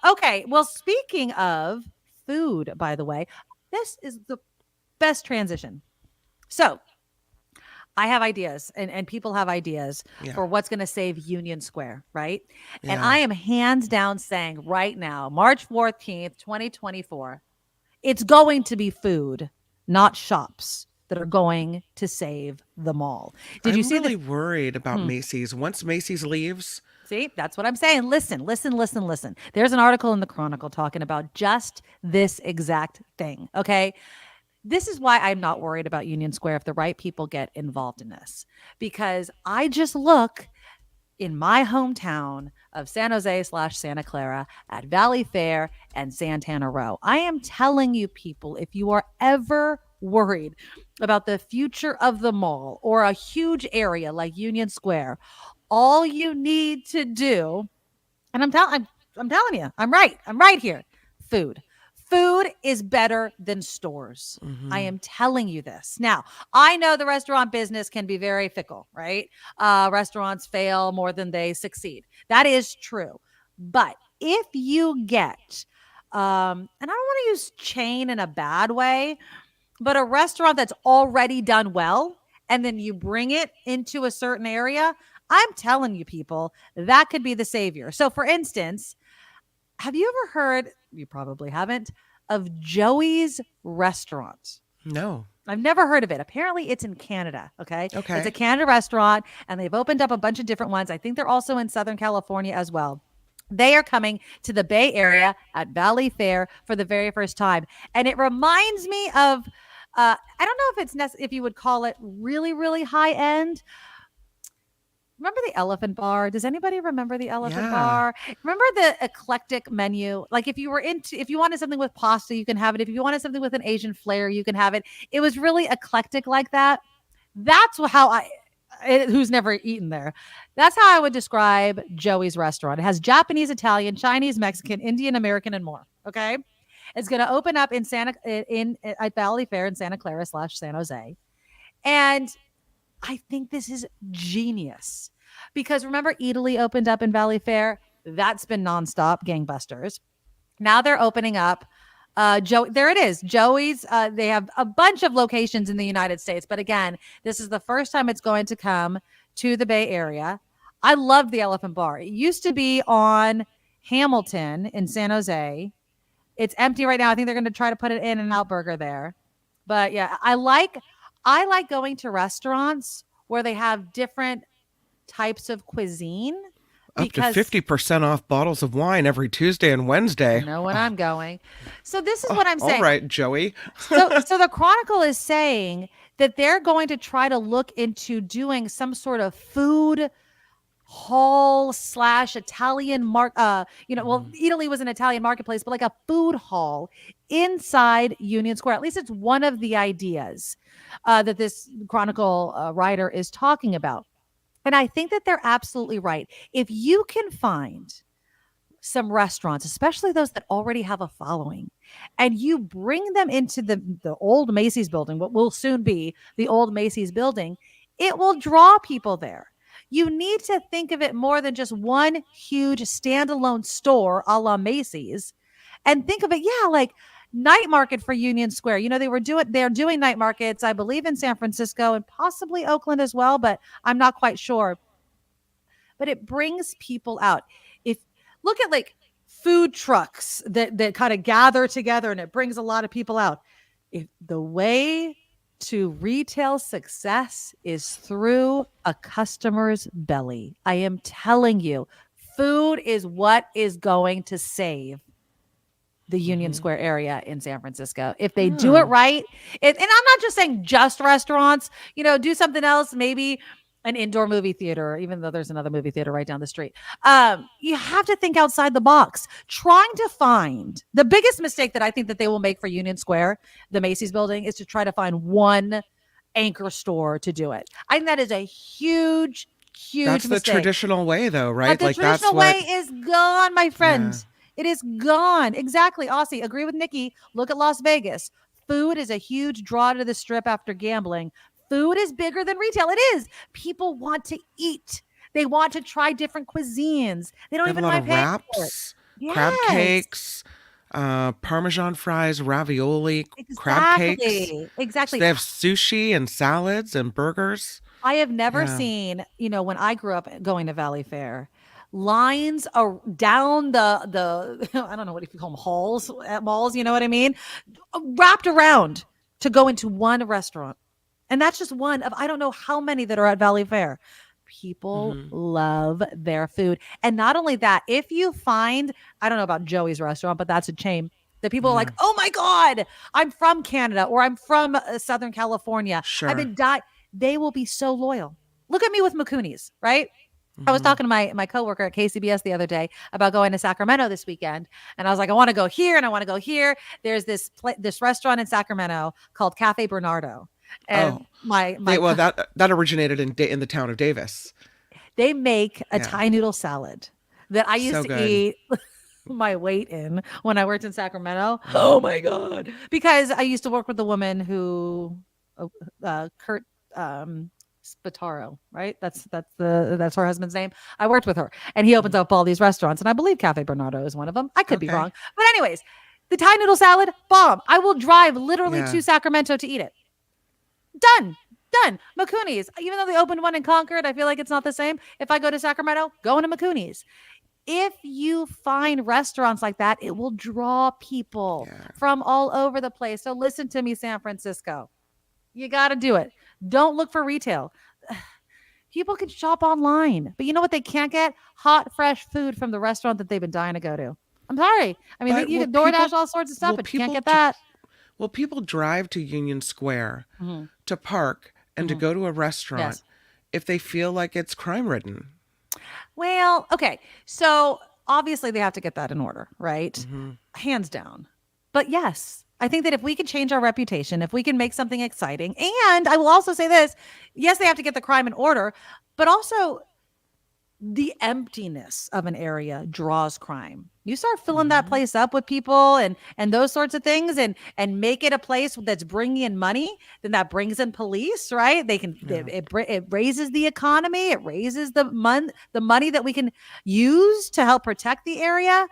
Okay. Well, speaking of food, by the way, this is the best transition. So I have ideas and people have ideas Yeah. for what's going to save Union Square, right? And Yeah. I am hands down saying right now, March 14th, 2024, it's going to be food, not shops that are going to save the mall. Did I'm you see really this? worried about Macy's. Once Macy's leaves, See, that's what I'm saying. Listen. There's an article in the Chronicle talking about just this exact thing. Okay. This is why I'm not worried about Union Square if the right people get involved in this, because I just look in my hometown of San Jose / Santa Clara at Valley Fair and Santana Row. I am telling you, people, if you are ever worried about the future of the mall or a huge area like Union Square, all you need to do, and I'm telling you, I'm right here. Food is better than stores. I am telling you this. Now, I know the restaurant business can be very fickle, right? Restaurants fail more than they succeed. That is true. But if you get, and I don't want to use chain in a bad way, but a restaurant that's already done well, and then you bring it into a certain area, I'm telling you, people, that could be the savior. So, for instance, have you ever heard, you probably haven't, of Joey's Restaurant? no. I've never heard of it. Apparently, it's in Canada. Okay. Okay. It's a Canada restaurant, and they've opened up a bunch of different ones. I think they're also in Southern California as well. They are coming to the Bay Area at Valley Fair for the very first time. And it reminds me of, I don't know if it's if you would call it really, really high end. Remember the Elephant Bar? Does anybody remember the Elephant Yeah. Bar? Remember the eclectic menu? Like if you wanted something with pasta, you can have it. If you wanted something with an Asian flair, you can have it. It was really eclectic like that. That's how who's never eaten there. That's how I would describe Joey's Restaurant. It has Japanese, Italian, Chinese, Mexican, Indian, American, and more. Okay. It's going to open up at Valley Fair in Santa Clara / San Jose. And I think this is genius because remember, Italy opened up in Valley Fair. That's been nonstop gangbusters. Now they're opening up. There it is. Joey's. They have a bunch of locations in the United States, but again, this is the first time it's going to come to the Bay Area. I love the Elephant Bar. It used to be on Hamilton in San Jose. It's empty right now. I think they're going to try to put an In-N-Out burger there. But yeah, I like going to restaurants where they have different types of cuisine. Up to 50% off bottles of wine every Tuesday and Wednesday. You know when I'm going. So this is what I'm saying. All right, Joey. so the Chronicle is saying that they're going to try to look into doing some sort of food hall / Italian well, Italy was an Italian marketplace, but like a food hall inside Union Square. At least it's one of the ideas that this Chronicle writer is talking about. And I think that they're absolutely right. If you can find some restaurants, especially those that already have a following, and you bring them into the old Macy's building, what will soon be the old Macy's building, it will draw people there. You need to think of it more than just one huge standalone store a la Macy's, and think of it, like night market for Union Square. They're doing night markets, I believe, in San Francisco and possibly Oakland as well, but I'm not quite sure. But it brings people out. If look at like food trucks that kind of gather together, and it brings a lot of people out. If the way to retail success is through a customer's belly, I am telling you, food is what is going to save the Union Square area in San Francisco. If they do it right, and I'm not just saying just restaurants, do something else, maybe an indoor movie theater, even though there's another movie theater right down the street. You have to think outside the box. Trying to find the biggest mistake that I think that they will make for Union Square, the Macy's building, is to try to find one anchor store to do it. I think that is a huge That's the mistake. traditional way, though, right? But the traditional way is gone, my friend. It is gone. Exactly. Aussie, agree with Nikki. Look at Las Vegas. Food is a huge draw to the strip after gambling. Food is bigger than retail. It is. People want to eat. They want to try different cuisines. They don't even mind paying for it. Crab Yes. cakes, Parmesan fries, ravioli, crab cakes. Exactly. They have sushi and salads and burgers. I have never seen, when I grew up going to Valley Fair, lines are down the I don't know what if you call them halls at malls, you know what I mean? Wrapped around to go into one restaurant. And that's just one of I don't know how many that are at Valley Fair. People love their food. And not only that, if you find, I don't know about Joey's restaurant, but that's a chain that people are like, oh my God, I'm from Canada or I'm from Southern California. Sure. I've been they will be so loyal. Look at me with McCooney's, right? I was talking to my coworker at KCBS the other day about going to Sacramento this weekend. And I was like, I want to go here and I want to go here. There's this restaurant in Sacramento called Cafe Bernardo. And that originated in the town of Davis. They make a Thai noodle salad that I used to eat my weight in when I worked in Sacramento. Oh my God. Because I used to work with the woman who Kurt Spataro, right? That's her husband's name. I worked with her and he opens up all these restaurants and I believe Cafe Bernardo is one of them. I could be wrong. But anyways, the Thai noodle salad, bomb. I will drive literally to Sacramento to eat it. Done. McCooney's, even though they opened one in Concord, I feel like it's not the same. If I go to Sacramento, going to McCooney's. If you find restaurants like that, it will draw people from all over the place. So listen to me, San Francisco. You got to do it. Don't look for retail. People can shop online, but you know what they can't get? Hot, fresh food from the restaurant that they've been dying to go to. I'm sorry. I mean, you can DoorDash all sorts of stuff, but you can't get that. Well, people drive to Union Square to park and to go to a restaurant if they feel like it's crime-ridden. Well, okay. So obviously they have to get that in order, right? Hands down. But yes, I think that if we can change our reputation, if we can make something exciting, and I will also say this, yes, they have to get the crime in order, but also the emptiness of an area draws crime. You start filling that place up with people and those sorts of things and make it a place that's bringing in money, then that brings in police, right? They can it raises the economy, it raises the money that we can use to help protect the area.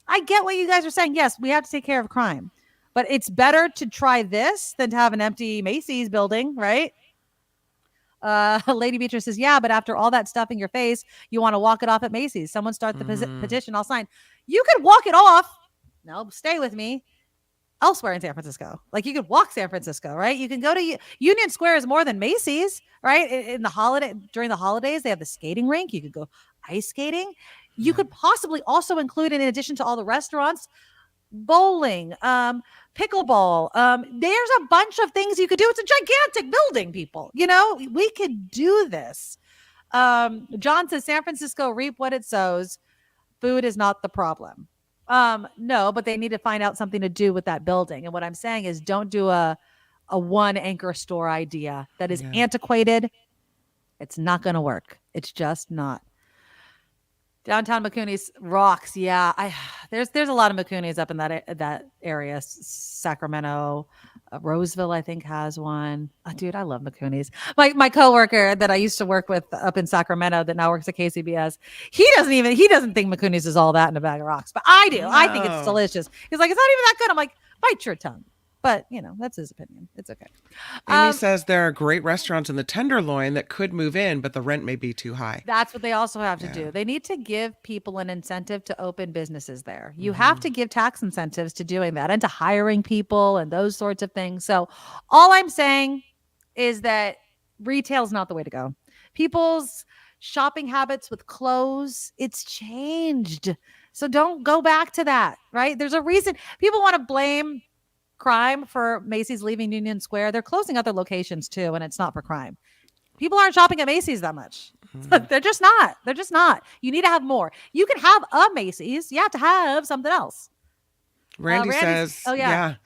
I get what you guys are saying. Yes, we have to take care of crime. But it's better to try this than to have an empty Macy's building, right? Lady Beatrice says, yeah, but after all that stuff in your face, you want to walk it off at Macy's. Someone start the petition. I'll sign. You could walk it off. No, stay with me. Elsewhere in San Francisco. Like you could walk San Francisco, right? You can go to Union Square is more than Macy's, right? During the holidays, they have the skating rink. You could go ice skating. You could possibly also include, in addition to all the restaurants, bowling, pickleball. There's a bunch of things you could do. It's a gigantic building, people. We could do this. John says San Francisco reap what it sows. Food is not the problem. No, but they need to find out something to do with that building. And what I'm saying is don't do a one anchor store idea that is antiquated. It's not going to work. It's just not. Downtown McCooney's rocks. Yeah. There's a lot of McCooney's up in that area. Sacramento, Roseville, I think has one. Oh, dude, I love McCooney's. My coworker that I used to work with up in Sacramento that now works at KCBS, he doesn't think McCooney's is all that in a bag of rocks, but I do. No. I think it's delicious. He's like, it's not even that good. I'm like, bite your tongue. But, that's his opinion. It's okay. Amy says there are great restaurants in the Tenderloin that could move in, but the rent may be too high. That's what they also have to do. They need to give people an incentive to open businesses there. You have to give tax incentives to doing that and to hiring people and those sorts of things. So all I'm saying is that retail is not the way to go. People's shopping habits with clothes, it's changed. So don't go back to that, right? There's a reason people want to blame crime for Macy's leaving Union Square. They're closing other locations too, and it's not for crime. People aren't shopping at Macy's that much. They're just not. They're just not. You need to have more. You can have a Macy's. You have to have something else. Randy says, oh yeah.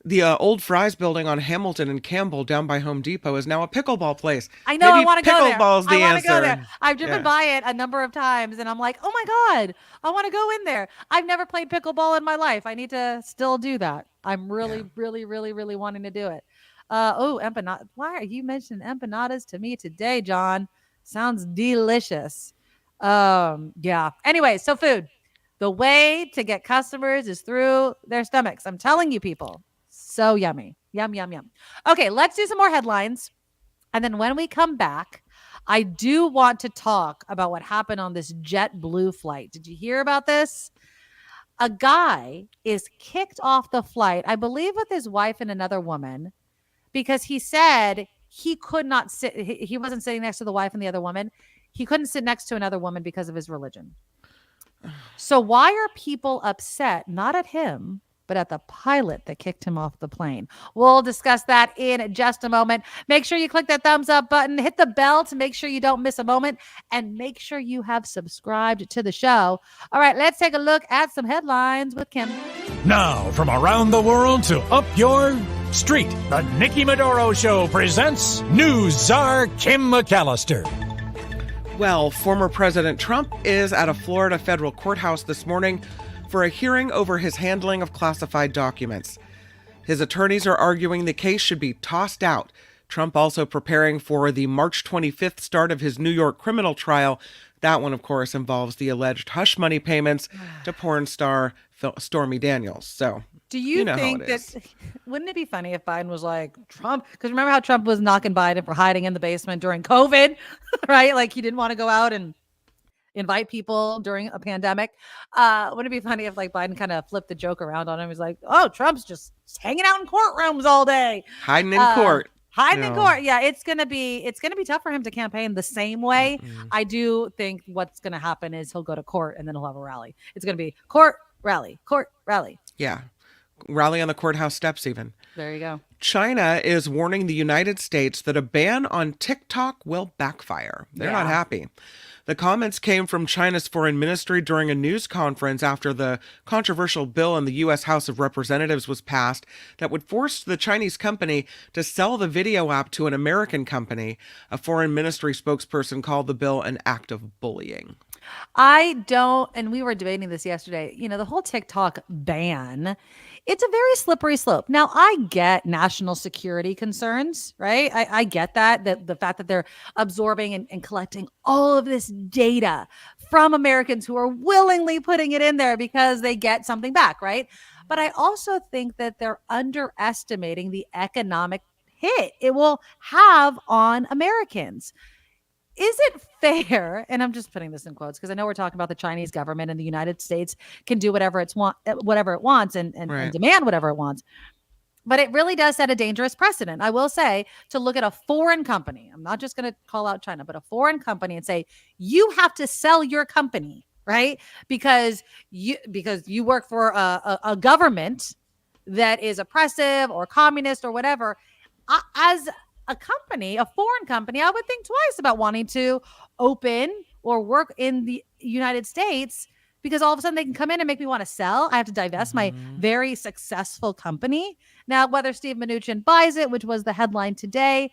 The old Fry's building on Hamilton and Campbell down by Home Depot is now a pickleball place. I know. Maybe I want to go there. pickleball's the I want answer. to go there. I've driven by it a number of times, and I'm like, oh my God, I want to go in there. I've never played pickleball in my life. I need to still do that. I'm really, really, really, really wanting to do it. Empanada. Why are you mentioning empanadas to me today, John? Sounds delicious. Yeah. Anyway, so food. The way to get customers is through their stomachs. I'm telling you, people. So yummy. Yum, yum, yum. Okay, let's do some more headlines. And then when we come back, I do want to talk about what happened on this JetBlue flight. Did you hear about this? A guy is kicked off the flight, I believe with his wife and another woman, because he said he could not sit. He wasn't sitting next to the wife and the other woman. He couldn't sit next to another woman because of his religion. So why are people upset? Not at him, but at the pilot that kicked him off the plane. We'll discuss that in just a moment. Make sure you click that thumbs up button, hit the bell to make sure you don't miss a moment, and make sure you have subscribed to the show. All right, let's take a look at some headlines with Kim. Now, from around the world to up your street, the Nikki Maduro Show presents News Czar Kim McAllister. Well, former President Trump is at a Florida federal courthouse this morning for a hearing over his handling of classified documents. His attorneys are arguing the case should be tossed out. Trump also preparing for the March 25th start of his New York criminal trial. That one, of course, involves the alleged hush money payments to porn star Stormy Daniels. So, do you think that, wouldn't it be funny if Biden was like Trump? Because remember how Trump was knocking Biden for hiding in the basement during COVID, right? Like he didn't want to go out and invite people during a pandemic. Wouldn't it be funny if like Biden kind of flipped the joke around on him? He's like, oh, Trump's just hanging out in courtrooms all day. Hiding in court. In court. Yeah, it's gonna be tough for him to campaign the same way. I do think what's gonna happen is he'll go to court and then he'll have a rally. It's gonna be court, rally, court, rally. Yeah. Rally on the courthouse steps even. There you go. China is warning the United States that a ban on TikTok will backfire. They're not happy. The comments came from China's foreign ministry during a news conference after the controversial bill in the U.S. House of Representatives was passed that would force the Chinese company to sell the video app to an American company. A foreign ministry spokesperson called the bill an act of bullying. And we were debating this yesterday, the whole TikTok ban, it's a very slippery slope. Now, I get national security concerns, right? I get that the fact that they're absorbing and collecting all of this data from Americans who are willingly putting it in there because they get something back, right? But I also think that they're underestimating the economic hit it will have on Americans. Is it fair, and I'm just putting this in quotes because I know we're talking about the Chinese government and the United States can do whatever it wants and demand whatever it wants. But it really does set a dangerous precedent, I will say, to look at a foreign company. I'm not just going to call out China, but a foreign company and say, you have to sell your company, right? Because you work for a government that is oppressive or communist or whatever. As a company, a foreign company, I would think twice about wanting to open or work in the United States because all of a sudden they can come in and make me want to sell. I have to divest my very successful company. Now, whether Steve Mnuchin buys it, which was the headline today,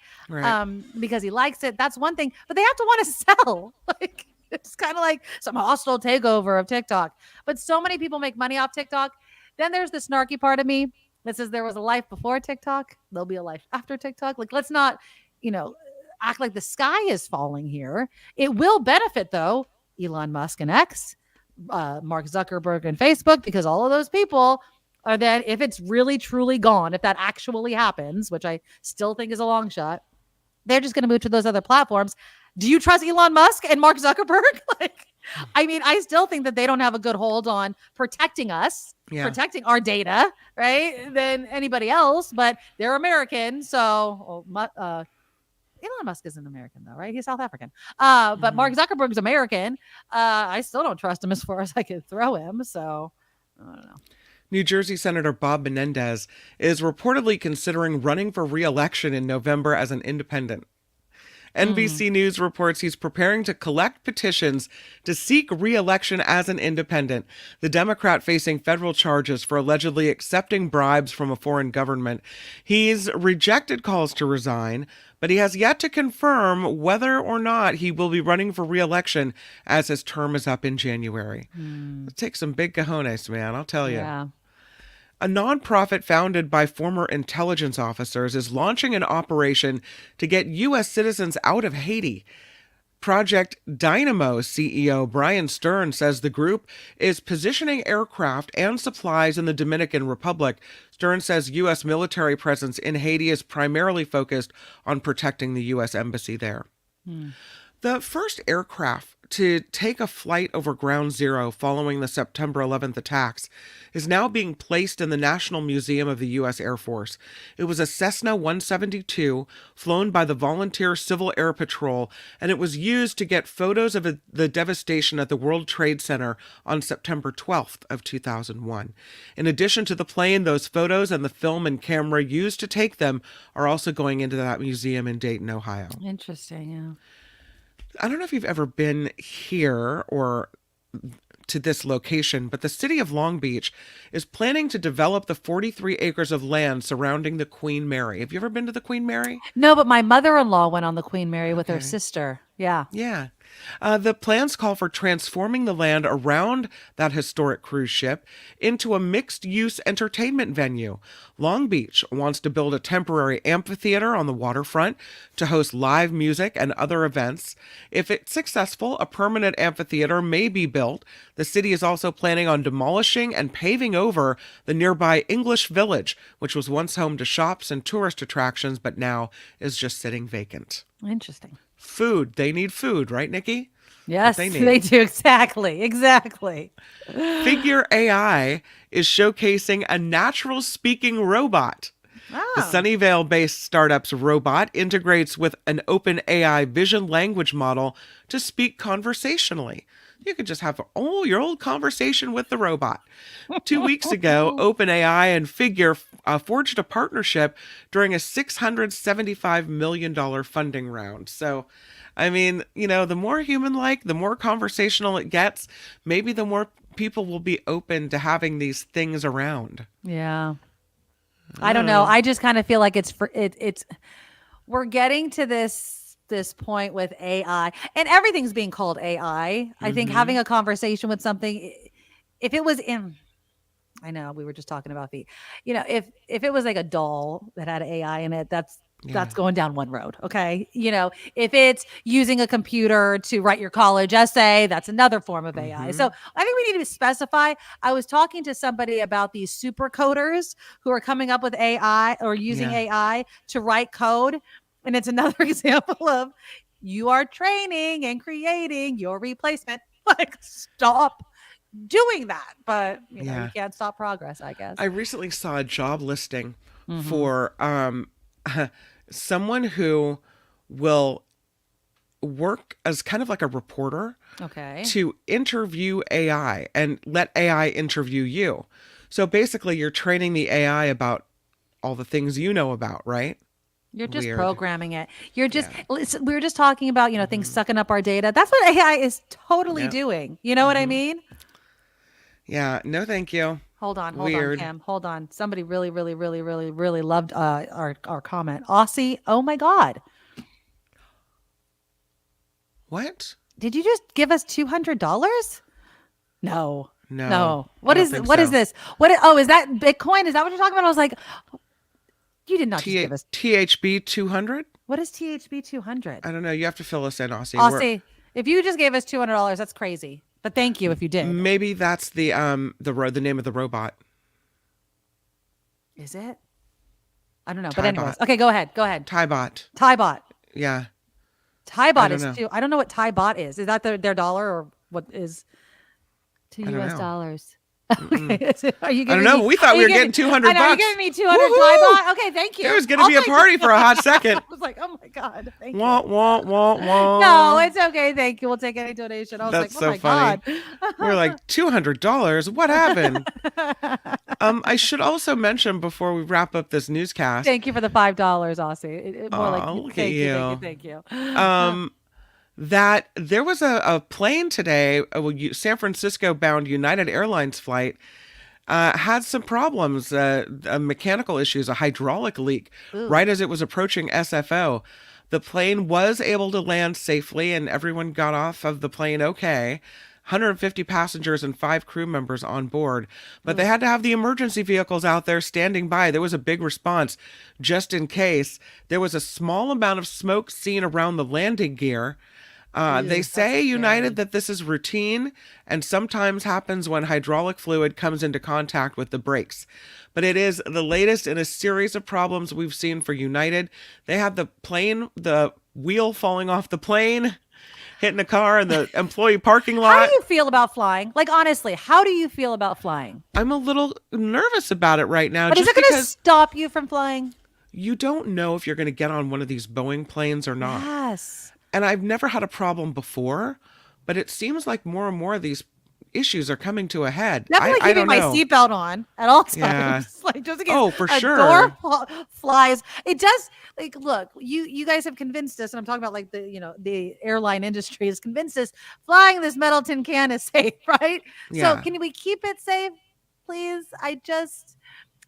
because he likes it, that's one thing. But they have to want to sell. Like it's kind of like some hostile takeover of TikTok. But so many people make money off TikTok. Then there's the snarky part of me that says there was a life before TikTok. There'll be a life after TikTok. Like, let's not, act like the sky is falling here. It will benefit, though, Elon Musk and X, Mark Zuckerberg and Facebook, because all of those people are then, if it's really, truly gone, if that actually happens, which I still think is a long shot, they're just going to move to those other platforms. Do you trust Elon Musk and Mark Zuckerberg? I still think that they don't have a good hold on protecting us, protecting our data, right? Than anybody else, but they're American. So Elon Musk isn't American though, right? He's South African. But Mark Zuckerberg's American. I still don't trust him as far as I could throw him. So I don't know. New Jersey Senator Bob Menendez is reportedly considering running for re-election in November as an independent. NBC News reports he's preparing to collect petitions to seek re-election as an independent. The Democrat facing federal charges for allegedly accepting bribes from a foreign government. He's rejected calls to resign, but he has yet to confirm whether or not he will be running for re-election as his term is up in January. It takes some big cojones, man, I'll tell you. Yeah. A nonprofit founded by former intelligence officers is launching an operation to get U.S. citizens out of Haiti. Project Dynamo CEO Brian Stern says the group is positioning aircraft and supplies in the Dominican Republic. Stern says U.S. military presence in Haiti is primarily focused on protecting the U.S. embassy there. The first aircraft to take a flight over Ground Zero following the September 11th attacks is now being placed in the National Museum of the U.S. Air Force. It was a Cessna 172 flown by the Volunteer Civil Air Patrol, and it was used to get photos of the devastation at the World Trade Center on September 12th of 2001. In addition to the plane, those photos and the film and camera used to take them are also going into that museum in Dayton, Ohio. Interesting, yeah. I don't know if you've ever been here or to this location, but the city of Long Beach is planning to develop the 43 acres of land surrounding the Queen Mary. Have you ever been to the Queen Mary? No, but my mother-in-law went on the Queen Mary with her sister. Yeah. Yeah. The plans call for transforming the land around that historic cruise ship into a mixed-use entertainment venue. Long Beach wants to build a temporary amphitheater on the waterfront to host live music and other events. If it's successful, a permanent amphitheater may be built. The city is also planning on demolishing and paving over the nearby English Village, which was once home to shops and tourist attractions, but now is just sitting vacant. Interesting. Food. They need food, right, Nikki? Yes, They they, need. do. Exactly. Figure AI is showcasing a natural speaking robot. The Sunnyvale-based startup's robot integrates with an open AI vision language model to speak conversationally. You could just have your old conversation with the robot. 2 weeks ago, OpenAI and Figure forged a partnership during a $675 million funding round. So, I mean, the more human-like, the more conversational it gets, maybe the more people will be open to having these things around. Yeah. I don't know. I just kind of feel like we're getting to this point with AI, and everything's being called AI. I think having a conversation with something, if it was in, I know we were just talking about if it was like a doll that had AI in it, that's going down one road. Okay. If it's using a computer to write your college essay, that's another form of AI. So I think we need to specify. I was talking to somebody about these super coders who are coming up with AI or using AI to write code. And it's another example of you are training and creating your replacement. Like, stop doing that. But you can't stop progress, I guess. I recently saw a job listing for someone who will work as kind of like a reporter to interview AI and let AI interview you. So basically, you're training the AI about all the things you know about, right? You're just programming it. You're just, we were just talking about, things sucking up our data. That's what AI is totally doing. You know what I mean? Yeah. No, thank you. Hold on, Kim. Hold on. Somebody really, really, really, really, really loved our comment. Aussie, oh my God. What? Did you just give us $200? No. No. What is this? Is that Bitcoin? Is that what you're talking about? I was like, you did not just give us THB 200. What is THB 200? I don't know. You have to fill us in, Aussie. Aussie, if you just gave us $200, that's crazy. But thank you if you did. Maybe that's the name of the robot. Is it? I don't know. But anyways, okay, go ahead. Tybot. Yeah. Tybot is too. I don't know what Tybot is. Is that their dollar or what is to US dollars? Okay. Are you I don't giving know. me- We thought are we you were getting giving- 200 I know, bucks. you're giving me 200 Woohoo! Thai baht. Okay, thank you. There was going to I'll be a take party it. for a hot second. I was like, oh my God, thank Wah, you. wah, wah, wah. No, it's okay. Thank you. We'll take any donation. I was That's like, oh so my funny. God. We're like, $200? What happened? I should also mention before we wrap up this newscast. Thank you for the $5, Aussie. More like, Look at thank you, you. thank you. That there was a plane today, San Francisco bound United Airlines flight, had some problems, mechanical issues, a hydraulic leak, right as it was approaching SFO. The plane was able to land safely and everyone got off of the plane okay. 150 passengers and 5 crew members on board, but they had to have the emergency vehicles out there standing by. There was a big response just in case. There was a small amount of smoke seen around the landing gear. They say, United, that this is routine and sometimes happens when hydraulic fluid comes into contact with the brakes. But it is the latest in a series of problems we've seen for United. They had the wheel falling off the plane, hitting a car in the employee parking lot. How do you feel about flying? Like, honestly, how do you feel about flying? I'm a little nervous about it right now. But is it going to stop you from flying? You don't know if you're going to get on one of these Boeing planes or not. Yes. And I've never had a problem before, but it seems like more and more of these issues are coming to a head. Definitely I keeping don't my know. seatbelt on at all times. Yeah. Like, just in case for a sure. door flies. It does. Like, look, you guys have convinced us, and I'm talking about like the airline industry has convinced us flying this metal tin can is safe, right? Yeah. So can we keep it safe, please?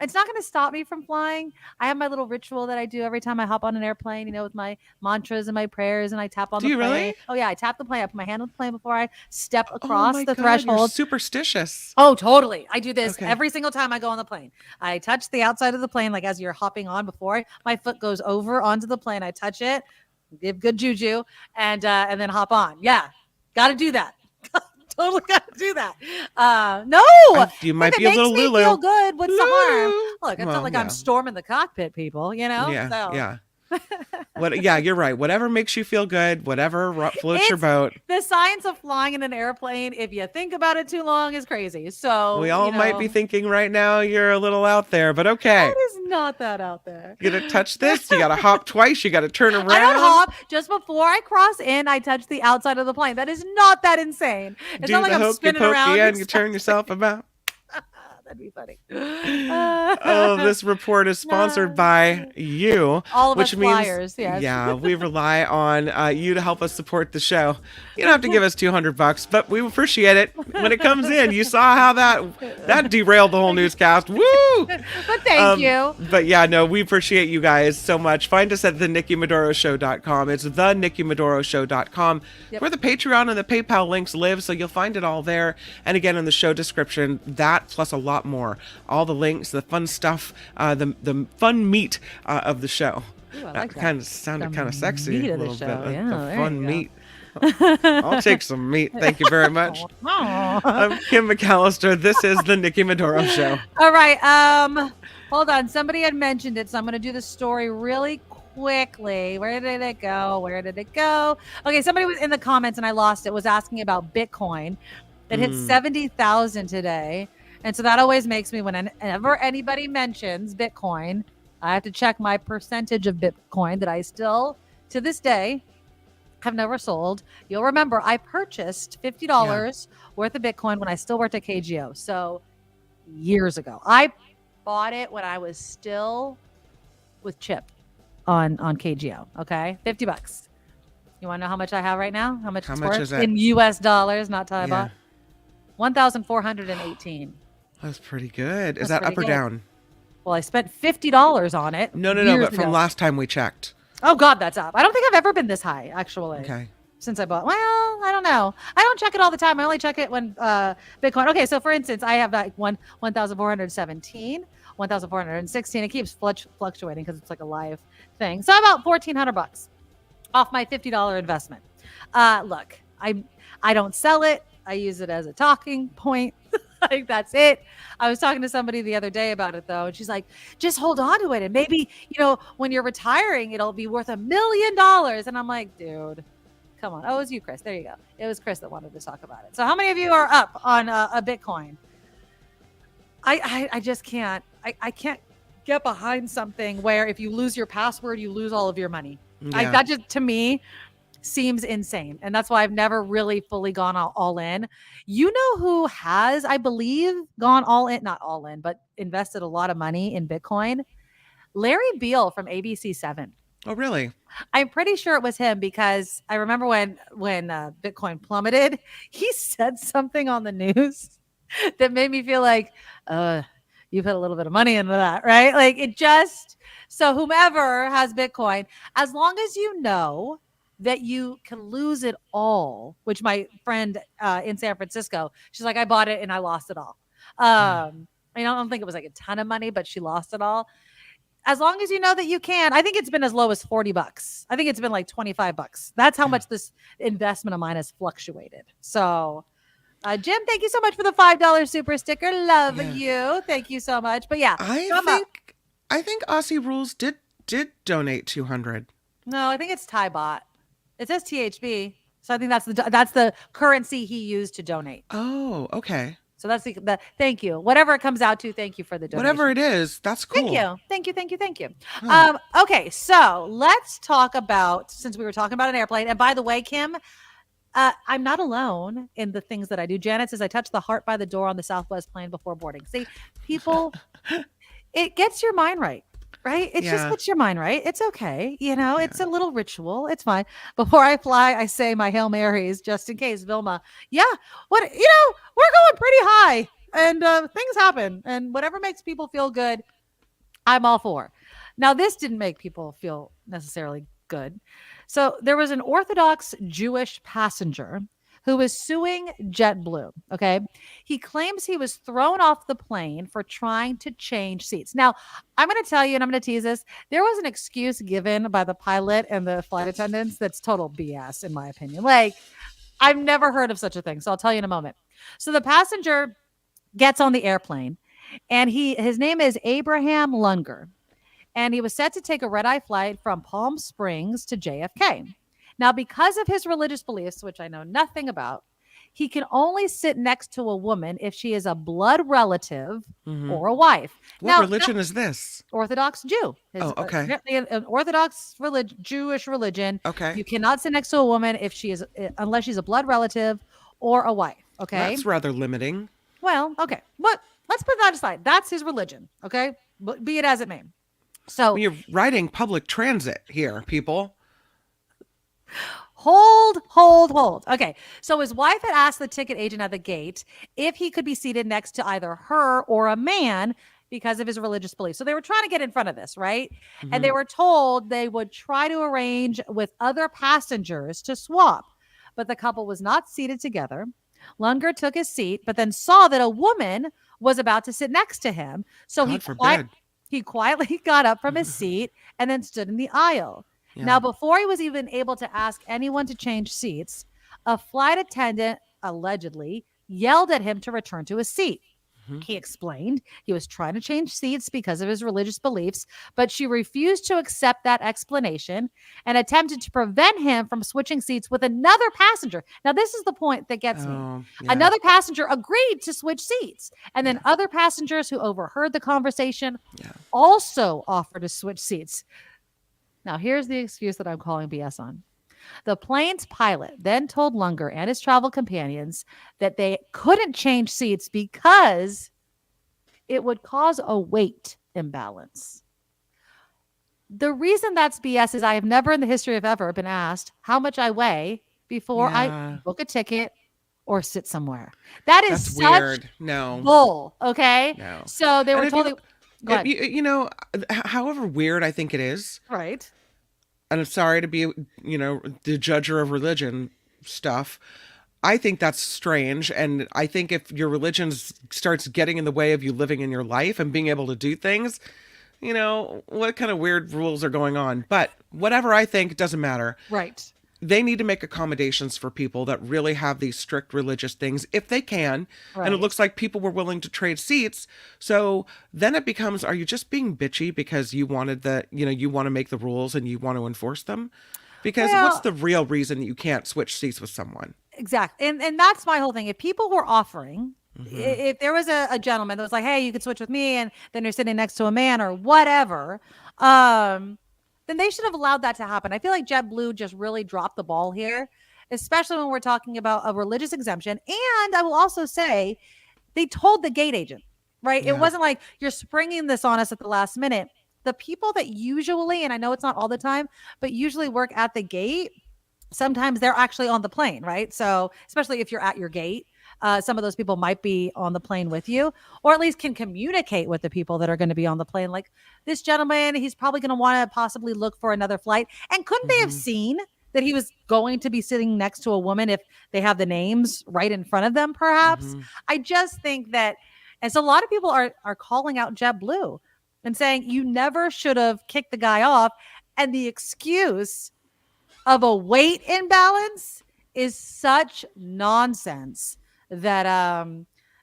It's not going to stop me from flying. I have my little ritual that I do every time I hop on an airplane, with my mantras and my prayers, and I tap on Do the you plane. really? Oh yeah, I tap the plane. I put my hand on the plane before I step Oh across my the God, you're threshold. superstitious. Oh, totally. I do this Okay. every single time I go on the plane. I touch the outside of the plane, like as you're hopping on before my foot goes over onto the plane. I touch it, give good juju, and then hop on. Yeah, got to do that. Totally got to do that. No, You might if be it a makes little me Lulu. feel good. What's the harm? Look, it's Well, not like yeah. I'm storming the cockpit, people. Yeah, So. yeah. Yeah, you're right. Whatever makes you feel good, whatever floats your It's boat. The science of flying in an airplane, if you think about it too long, is crazy. So We all might be thinking right now you're a little out there, but okay. That is not that out there. You gotta touch this. You gotta hop twice. You gotta turn around. I don't hop. Just before I cross in, I touch the outside of the plane. That is not that insane. It's Do not like the I'm hokey spinning pokey around. and you turn yourself about. That'd be funny. Oh, this report is sponsored by you. All of which us means, flyers, yes. Yeah, we rely on you to help us support the show. You don't have to give us $200, but we appreciate it when it comes in. You saw how that derailed the whole newscast. Woo! But thank you. But yeah, no, we appreciate you guys so much. Find us at thenickymadoroshow.com. It's thenickymadoroshow.com, where the Patreon and the PayPal links live, so you'll find it all there. And again, in the show description, that plus a lot more. All the links, the fun stuff, the fun meat of the show. Ooh, I That like kind of sounded kind of sexy. meat a of the little show, bit. yeah, The there fun you go. meat. I'll take some meat. Thank you very much. I'm Kim McAllister. This is the Nikki Maduro Show. All right. Hold on. Somebody had mentioned it, so I'm going to do the story really quickly. Where did it go? Okay, somebody was in the comments, and I lost it, was asking about Bitcoin. It hit 70,000 today. And so that always makes me, whenever anybody mentions Bitcoin, I have to check my percentage of Bitcoin that I still, to this day, have never sold. You'll remember I purchased $50 worth of Bitcoin when I still worked at KGO. So years ago, I bought it when I was still with Chip on KGO. Okay. $50. You want to know how much I have right now? How much it's worth? Is that? In US dollars, not Thai Yeah. baht. 1,418. That's pretty good. Is That's that up pretty or good. down? Well, I spent $50 on it. No, years but from ago. last time we checked. Oh God, that's up. I don't think I've ever been this high, actually. Okay. Since I bought. Well, I don't know. I don't check it all the time. I only check it when Bitcoin. Okay, so for instance, I have like 1,417, 1,416. It keeps fluctuating because it's like a live thing. So about $1,400 off my $50 investment. Look, I don't sell it. I use it as a talking point. Like that's it. I was talking to somebody the other day about it though, and she's like, "Just hold on to it, and maybe when you're retiring, it'll be worth $1 million." And I'm like, "Dude, come on." Oh, it was you, Chris. There you go. It was Chris that wanted to talk about it. So, how many of you are up on a Bitcoin? I just can't. I can't get behind something where if you lose your password, you lose all of your money. Yeah. That just, to me, seems insane. And that's why I've never really fully gone all in. You know who has, I believe, gone all in, not all in, but invested a lot of money in Bitcoin? Larry Beal from ABC7. Oh, really? I'm pretty sure it was him because I remember when Bitcoin plummeted, he said something on the news that made me feel like, you put a little bit of money into that, right? Like it just, so whomever has Bitcoin, as long as you know that you can lose it all, which my friend in San Francisco, she's like, I bought it and I lost it all. I don't think it was like a ton of money, but she lost it all. As long as you know that you can, I think it's been as low as $40. I think it's been like $25. That's how much this investment of mine has fluctuated. So, Jim, thank you so much for the $5 super sticker. Love you. Thank you so much. But yeah, I think Aussie Rules did donate 200. No, I think it's Thai bot. It says THB. So I think that's the currency he used to donate. Oh, okay. So that's the thank you. Whatever it comes out to, thank you for the donation. Whatever it is, that's cool. Thank you. Okay, so let's talk about, since we were talking about an airplane, and by the way, Kim, I'm not alone in the things that I do. Janet says, I touched the heart by the door on the Southwest plane before boarding. See, people, it gets your mind right. Right? It just gets your mind right. It's okay. It's a little ritual. It's fine. Before I fly, I say my Hail Marys just in case. Vilma, we're going pretty high and things happen. And whatever makes people feel good, I'm all for. Now, this didn't make people feel necessarily good. So there was an Orthodox Jewish passenger who was suing JetBlue. Okay. He claims he was thrown off the plane for trying to change seats. Now, I'm going to tell you, and I'm going to tease this. There was an excuse given by the pilot and the flight attendants that's total BS, in my opinion. Like, I've never heard of such a thing. So I'll tell you in a moment. So the passenger gets on the airplane and his name is Abraham Lunger. And he was set to take a red-eye flight from Palm Springs to JFK. Now, because of his religious beliefs, which I know nothing about, he can only sit next to a woman if she is a blood relative or a wife. What religion is this? Orthodox Jew. Okay. An Orthodox Jewish religion. Okay. You cannot sit next to a woman unless she's a blood relative or a wife. Okay. That's rather limiting. Well, okay. But let's put that aside. That's his religion. Okay. But be it as it may. So when you're riding public transit here, people. Hold. Okay. So his wife had asked the ticket agent at the gate if he could be seated next to either her or a man because of his religious beliefs. So they were trying to get in front of this, right? And they were told they would try to arrange with other passengers to swap, but the couple was not seated together. Lunger took his seat, but then saw that a woman was about to sit next to him. So he quietly got up from his seat and then stood in the aisle. Yeah. Now, before he was even able to ask anyone to change seats, a flight attendant allegedly yelled at him to return to his seat. He explained he was trying to change seats because of his religious beliefs, but she refused to accept that explanation and attempted to prevent him from switching seats with another passenger. Now, this is the point that gets me. Yeah. Another passenger agreed to switch seats, and then other passengers who overheard the conversation also offered to switch seats. Now, here's the excuse that I'm calling BS on. The plane's pilot then told Lunger and his travel companions that they couldn't change seats because it would cause a weight imbalance. The reason that's BS is I have never in the history of ever been asked how much I weigh before I book a ticket or sit somewhere. That's such weird. No. Bull, okay? No. So they were told... However weird I think it is. Right. And I'm sorry to be, the judger of religion stuff. I think that's strange. And I think if your religion starts getting in the way of you living in your life and being able to do things, what kind of weird rules are going on? But whatever I think, it doesn't matter. Right. They need to make accommodations for people that really have these strict religious things if they can. Right. And it looks like people were willing to trade seats. So then it becomes, are you just being bitchy because you wanted you want to make the rules and you want to enforce them? Because what's the real reason you can't switch seats with someone? Exactly. And that's my whole thing. If people were offering if there was a gentleman that was like, hey, you could switch with me, and then you're sitting next to a man or whatever, then they should have allowed that to happen. I feel like JetBlue just really dropped the ball here, especially when we're talking about a religious exemption. And I will also say they told the gate agent, right? Yeah. It wasn't like you're springing this on us at the last minute. The people that usually, and I know it's not all the time, but usually work at the gate, sometimes they're actually on the plane, right? So especially if you're at your gate, some of those people might be on the plane with you, or at least can communicate with the people that are going to be on the plane. Like this gentleman, he's probably going to want to possibly look for another flight. And couldn't they have seen that he was going to be sitting next to a woman if they have the names right in front of them, perhaps? I just think that, and so a lot of people are calling out JetBlue and saying you never should have kicked the guy off. And the excuse of a weight imbalance is such nonsense that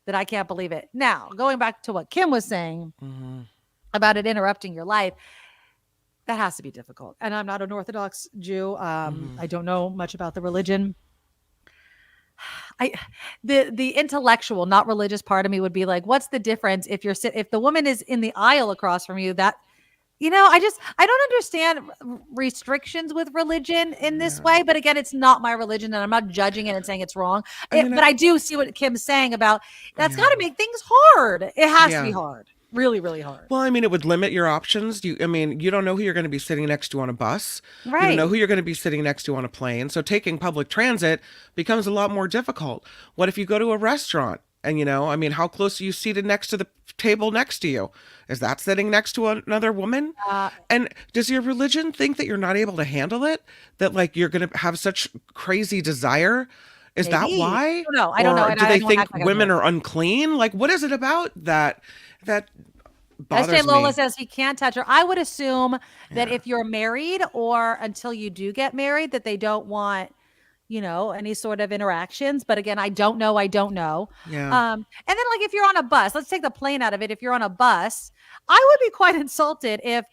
that I can't believe it. Now, going back to what Kim was saying about it interrupting your life, that has to be difficult. And I'm not an Orthodox Jew. I don't know much about the religion. The intellectual, not religious part of me would be like, what's the difference if if the woman is in the aisle across from you? That, I don't understand restrictions with religion in this way. But again, it's not my religion, and I'm not judging it and saying it's wrong. But I do see what Kim's saying about that's got to make things hard. It has to be hard. Really, really hard. Well, I mean, it would limit your options. You don't know who you're going to be sitting next to on a bus. Right. You don't know who you're going to be sitting next to on a plane. So taking public transit becomes a lot more difficult. What if you go to a restaurant and, how close are you seated next to the table next to you? Is that sitting next to another woman? And does your religion think that you're not able to handle it? That like you're going to have such crazy desire? Is that why? I don't know. Or do they think women are unclean? Like, what is it about that bothers SJ Lola me? says he can't touch her. I would assume that if you're married or until you do get married, that they don't want, any sort of interactions. But again, I don't know. Yeah. And then like if you're on a bus, let's take the plane out of it. If you're on a bus, I would be quite insulted if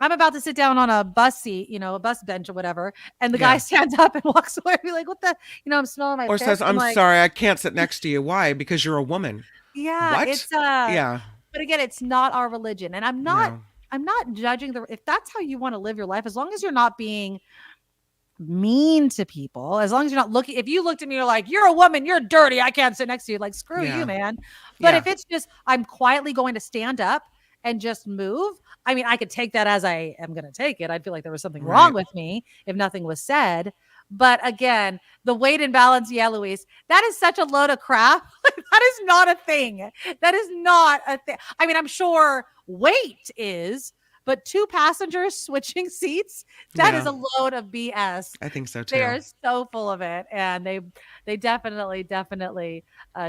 I'm about to sit down on a bus seat, a bus bench or whatever, and the guy stands up and walks away and be like, what the, I'm smelling my Or piss. says, I'm like, sorry, I can't sit next to you. Why? Because you're a woman. Yeah. What? It's yeah. But again, it's not our religion. And I'm not judging if that's how you want to live your life, as long as you're not being mean to people, as long as you're not looking, if you looked at me, you're like, you're a woman, you're dirty, I can't sit next to you. Like, screw you, man. But if it's just, I'm quietly going to stand up and just move. I mean, I could take that as I am going to take it. I'd feel like there was something wrong with me if nothing was said. But again, the weight imbalance, Louise, that is such a load of crap. That is not a thing. That is not a thing. I mean, I'm sure weight is, but two passengers switching seats, that is a load of BS. I think so too. They are so full of it. And they definitely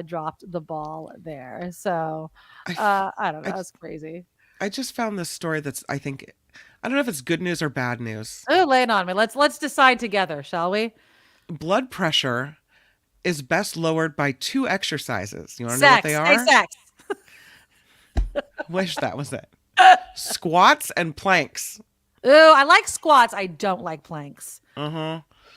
dropped the ball there. So I don't know. That's crazy. I just found this story that's, I don't know if it's good news or bad news. Oh, lay it on me. Let's decide together, shall we? Blood pressure is best lowered by 2 exercises. You want to know what they are? Say sex. Wish that was it. Squats and planks. Ooh, I like squats. I don't like planks.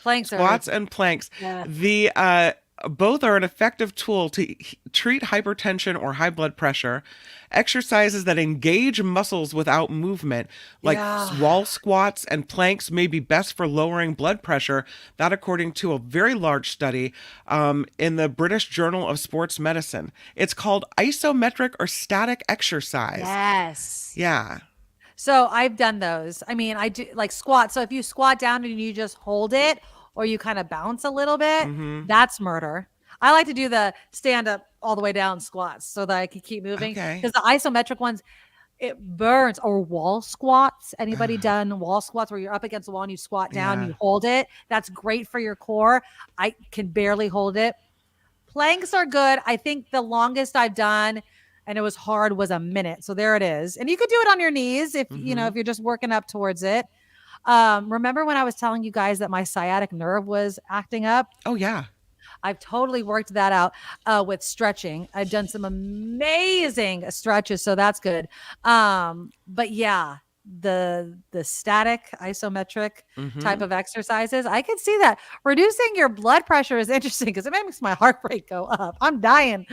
Planks Squats and planks. Yeah. The both are an effective tool to treat hypertension or high blood pressure. Exercises that engage muscles without movement, like wall squats and planks, may be best for lowering blood pressure. That, according to a very large study in the British Journal of Sports Medicine. It's called isometric or static exercise. Yes. Yeah. So I've done those. I mean, I do like squat. So if you squat down and you just hold it, or you kind of bounce a little bit, that's murder. I like to do the stand up all the way down squats so that I can keep moving. Because the isometric ones, it burns. Or wall squats. Anybody done wall squats where you're up against the wall and you squat down, you hold it? That's great for your core. I can barely hold it. Planks are good. I think the longest I've done, and it was hard, was a minute. So there it is. And you could do it on your knees if if you're just working up towards it. Remember when I was telling you guys that my sciatic nerve was acting up? Oh, yeah. I've totally worked that out with stretching. I've done some amazing stretches, so that's good. But yeah, the static isometric Mhm. type of exercises. I can see that. Reducing your blood pressure is interesting because it makes my heart rate go up. I'm dying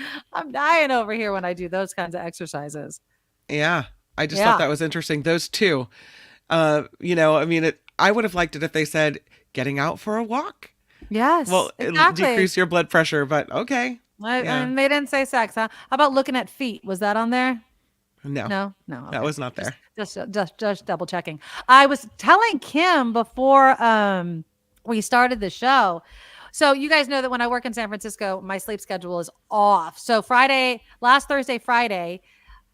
over here when I do those kinds of exercises. Yeah. I just thought Yeah. that was interesting. Those two. I mean, I would have liked it if they said getting out for a walk. Yes, Well, exactly. decrease your blood pressure, but okay. Yeah. And they didn't say sex, huh? How about looking at feet? Was that on there? No, No, no. that Okay. was not there. Just double checking. I was telling Kim before we started the show. So you guys know that when I work in San Francisco, my sleep schedule is off. So last Thursday, Friday,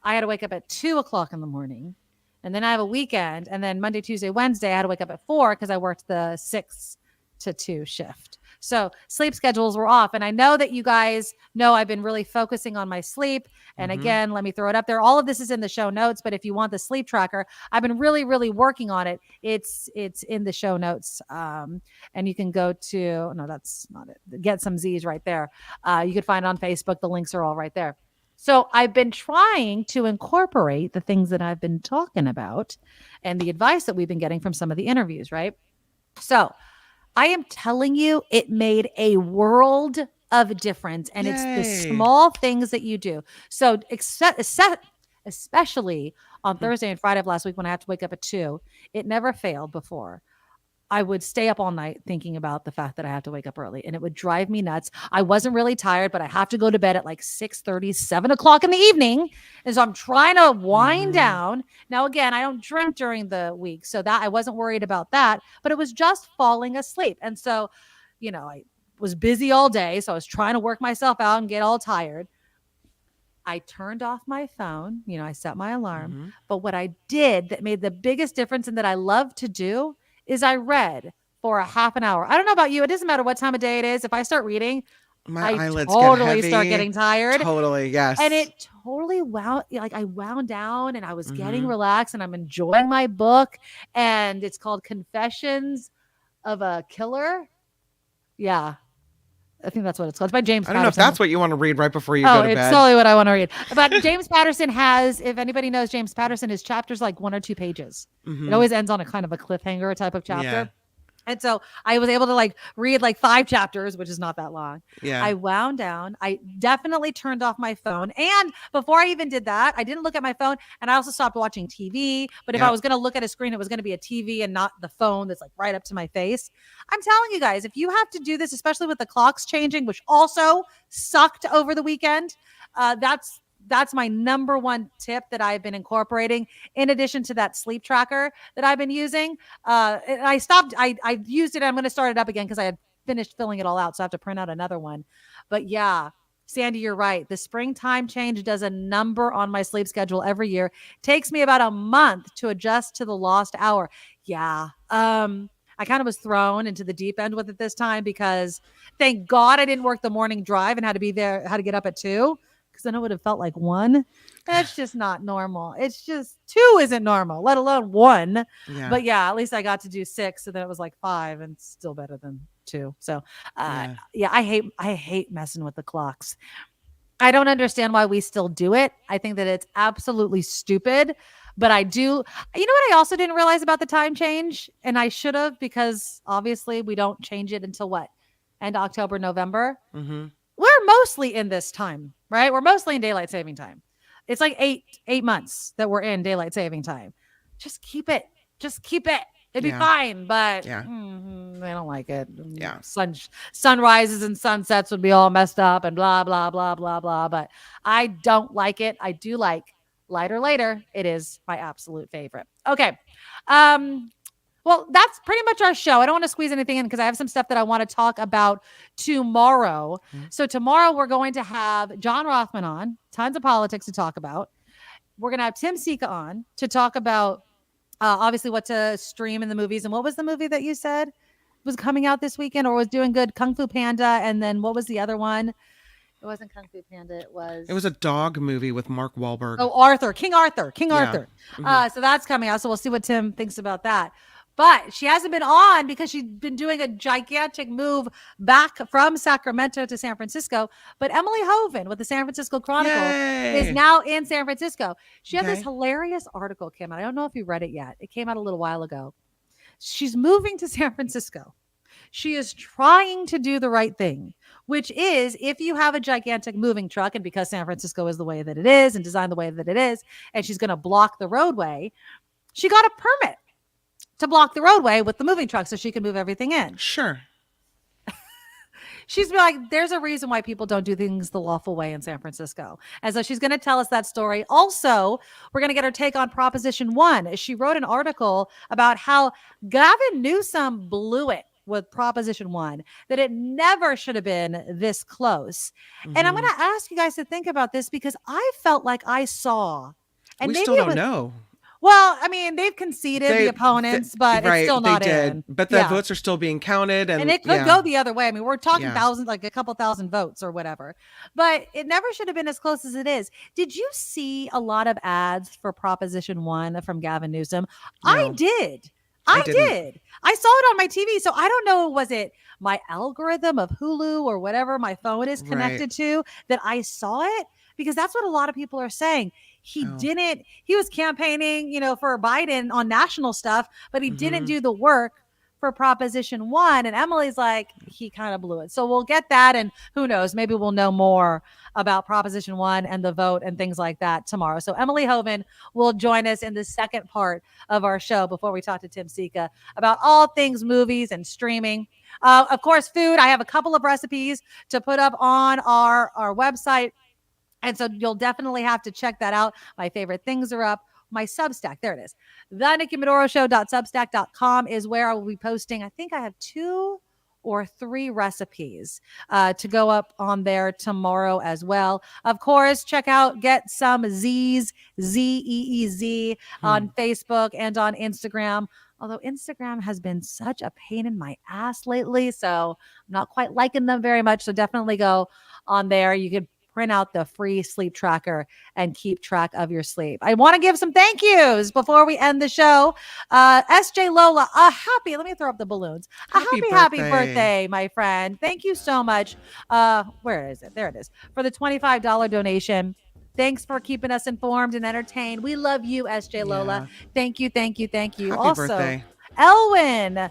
I had to wake up at 2:00 in the morning. And then I have a weekend. And then Monday, Tuesday, Wednesday, I had to wake up at 4 because I worked the 6 to 2 shift. So sleep schedules were off. And I know that you guys know I've been really focusing on my sleep. And again, let me throw it up there. All of this is in the show notes. But if you want the sleep tracker, I've been really, really working on it. It's in the show notes. And you can go to, no, that's not it. Get Some Z's right there. You can find it on Facebook. The links are all right there. So I've been trying to incorporate the things that I've been talking about and the advice that we've been getting from some of the interviews, right? So I am telling you, it made a world of difference. And it's the Yay. small things that you do. So especially on Thursday and Friday of last week when I had to wake up at 2, it never failed before. I would stay up all night thinking about the fact that I have to wake up early, and it would drive me nuts. I wasn't really tired, but I have to go to bed at like 6:30, 7:00 in the evening. And so I'm trying to wind down. Now, again, I don't drink during the week, so that I wasn't worried about that, but it was just falling asleep. And so, I was busy all day. So I was trying to work myself out and get all tired. I turned off my phone. I set my alarm. But what I did that made the biggest difference and that I love to do is I read for a half an hour. I don't know about you. It doesn't matter what time of day it is. If I start reading, My I eyelids totally get heavy. start getting tired. Totally, yes. And it totally I wound down and I was getting relaxed and I'm enjoying my book. And it's called Confessions of a Killer. Yeah. I think that's what it's called. It's by James I don't know if Patterson. that's what you want to read right before you go to It's bed. totally what I want to read. But James Patterson has, if anybody knows James Patterson, his chapter's like 1 or 2 pages. It always ends on a kind of a cliffhanger type of chapter. Yeah. And so I was able to read 5 chapters, which is not that long. Yeah. I wound down. I definitely turned off my phone. And before I even did that, I didn't look at my phone. And I also stopped watching TV. But if I was going to look at a screen, it was going to be a TV and not the phone that's right up to my face. I'm telling you guys, if you have to do this, especially with the clocks changing, which also sucked over the weekend, that's my number one tip that I've been incorporating in addition to that sleep tracker that I've been using. I stopped, I used it. I'm going to start it up again because I had finished filling it all out. So I have to print out another one. But yeah, Sandy, you're right. The springtime change does a number on my sleep schedule every year. Takes me about a month to adjust to the lost hour. Yeah. I kind of was thrown into the deep end with it this time because thank God I didn't work the morning drive and had to get up at 2. Because then it would have felt like 1. That's just not normal. It's just 2 isn't normal, let alone 1. Yeah. But yeah, at least I got to do 6. So then it was 5 and still better than 2. So I hate messing with the clocks. I don't understand why we still do it. I think that it's absolutely stupid. But I do. You know what I also didn't realize about the time change? And I should have, because obviously we don't change it until what? End October, November. We're mostly in this time, right? We're mostly in daylight saving time. It's like 8 months that we're in daylight saving time. Just keep it. It'd be fine. But they don't like it. Yeah. Sunrises and sunsets would be all messed up and blah, blah, blah, blah, blah. But I don't like it. I do like lighter later. It is my absolute favorite. Okay. Well, that's pretty much our show. I don't want to squeeze anything in because I have some stuff that I want to talk about tomorrow. So tomorrow we're going to have John Rothman on, tons of politics to talk about. We're going to have Tim Sika on to talk about obviously what to stream in the movies. And what was the movie that you said was coming out this weekend or was doing good? Kung Fu Panda. And then what was the other one? It wasn't Kung Fu Panda. It was a dog movie with Mark Wahlberg. Oh, King Arthur. Yeah. So that's coming out. So we'll see what Tim thinks about that. But she hasn't been on because she's been doing a gigantic move back from Sacramento to San Francisco. But Emily Hovind with the San Francisco Chronicle is now in San Francisco. She had this hilarious article, Kim. I don't know if you read it yet. It came out a little while ago. She's moving to San Francisco. She is trying to do the right thing, which is if you have a gigantic moving truck, and because San Francisco is the way that it is and designed the way that it is, and she's going to block the roadway, she got a permit to block the roadway with the moving truck so she can move everything in. Sure. She's like, there's a reason why people don't do things the lawful way in San Francisco. And so she's going to tell us that story. Also, we're going to get her take on Proposition 1. She wrote an article about how Gavin Newsom blew it with Proposition 1, that it never should have been this close. And I'm going to ask you guys to think about this because I felt like I saw. And we maybe still don't know. Well, I mean, they've conceded the opponents, but it's still not in. But the votes are still being counted. And it could go the other way. I mean, we're talking thousands, like a couple thousand votes or whatever. But it never should have been as close as it is. Did you see a lot of ads for Proposition 1 from Gavin Newsom? No. I did. I did. I saw it on my TV. So I don't know, was it my algorithm of Hulu or whatever my phone is connected to that I saw it? Because that's what a lot of people are saying. He was campaigning, for Biden on national stuff, but he didn't do the work for Proposition 1. And Emily's like, he kind of blew it. So we'll get that. And who knows, maybe we'll know more about Proposition 1 and the vote and things like that tomorrow. So Emily Hovind will join us in the second part of our show before we talk to Tim Sika about all things movies and streaming. Of course, food. I have a couple of recipes to put up on our website. And so you'll definitely have to check that out. My favorite things are up. My Substack, there it is. TheNikkiMadoroShow.substack.com is where I will be posting. I think I have 2 or 3 recipes to go up on there tomorrow as well. Of course, get some Z's, Zeez on Facebook and on Instagram. Although Instagram has been such a pain in my ass lately, so I'm not quite liking them very much. So definitely go on there. You could print out the free sleep tracker and keep track of your sleep. I want to give some thank yous before we end the show. SJ Lola, let me throw up the balloons. Happy birthday, my friend. Thank you so much. Where is it? There it is. For the $25 donation. Thanks for keeping us informed and entertained. We love you, SJ Lola. Thank you. Happy Also, birthday. Elwin,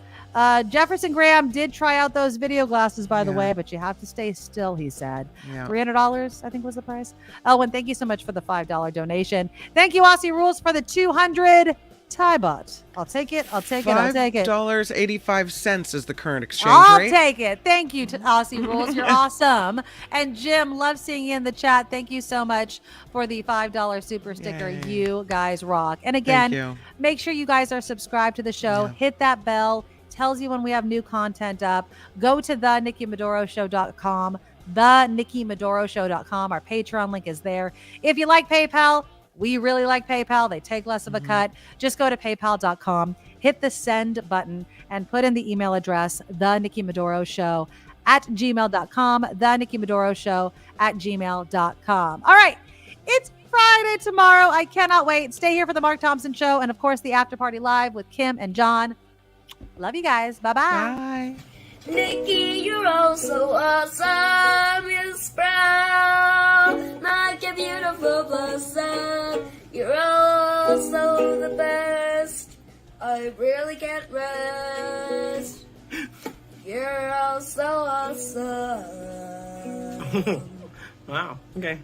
Jefferson Graham did try out those video glasses, by the way, but you have to stay still, he said. $300, I think was the price. Elwin, thank you so much for the $5 donation. Thank you, Aussie Rules, for the 200 Tybot. I'll take it. $5.85 is the current exchange I'll rate. take it. Thank you to Aussie Rules. You're awesome. And Jim, love seeing you in the chat. Thank you so much for the $5 super sticker. Yay. You guys rock. And again, make sure you guys are subscribed to the show. Hit that bell. Tells you when we have new content up. Go to thenikkimadoroshow.com. thenikkimadoroshow.com. Our Patreon link is there. If you like PayPal, we really like PayPal. They take less of a cut. Just go to paypal.com, hit the send button, and put in the email address, thenikkimadoroshow@gmail.com, thenikkimadoroshow@gmail.com. All right. It's Friday tomorrow. I cannot wait. Stay here for the Mark Thompson Show and, of course, the After Party Live with Kim and John. Love you guys. Bye-bye. Bye. Nikki, you're all so awesome. Miss Brown, like a beautiful blossom. You're also the best. I really can't rest. You're all so awesome. Wow. Okay.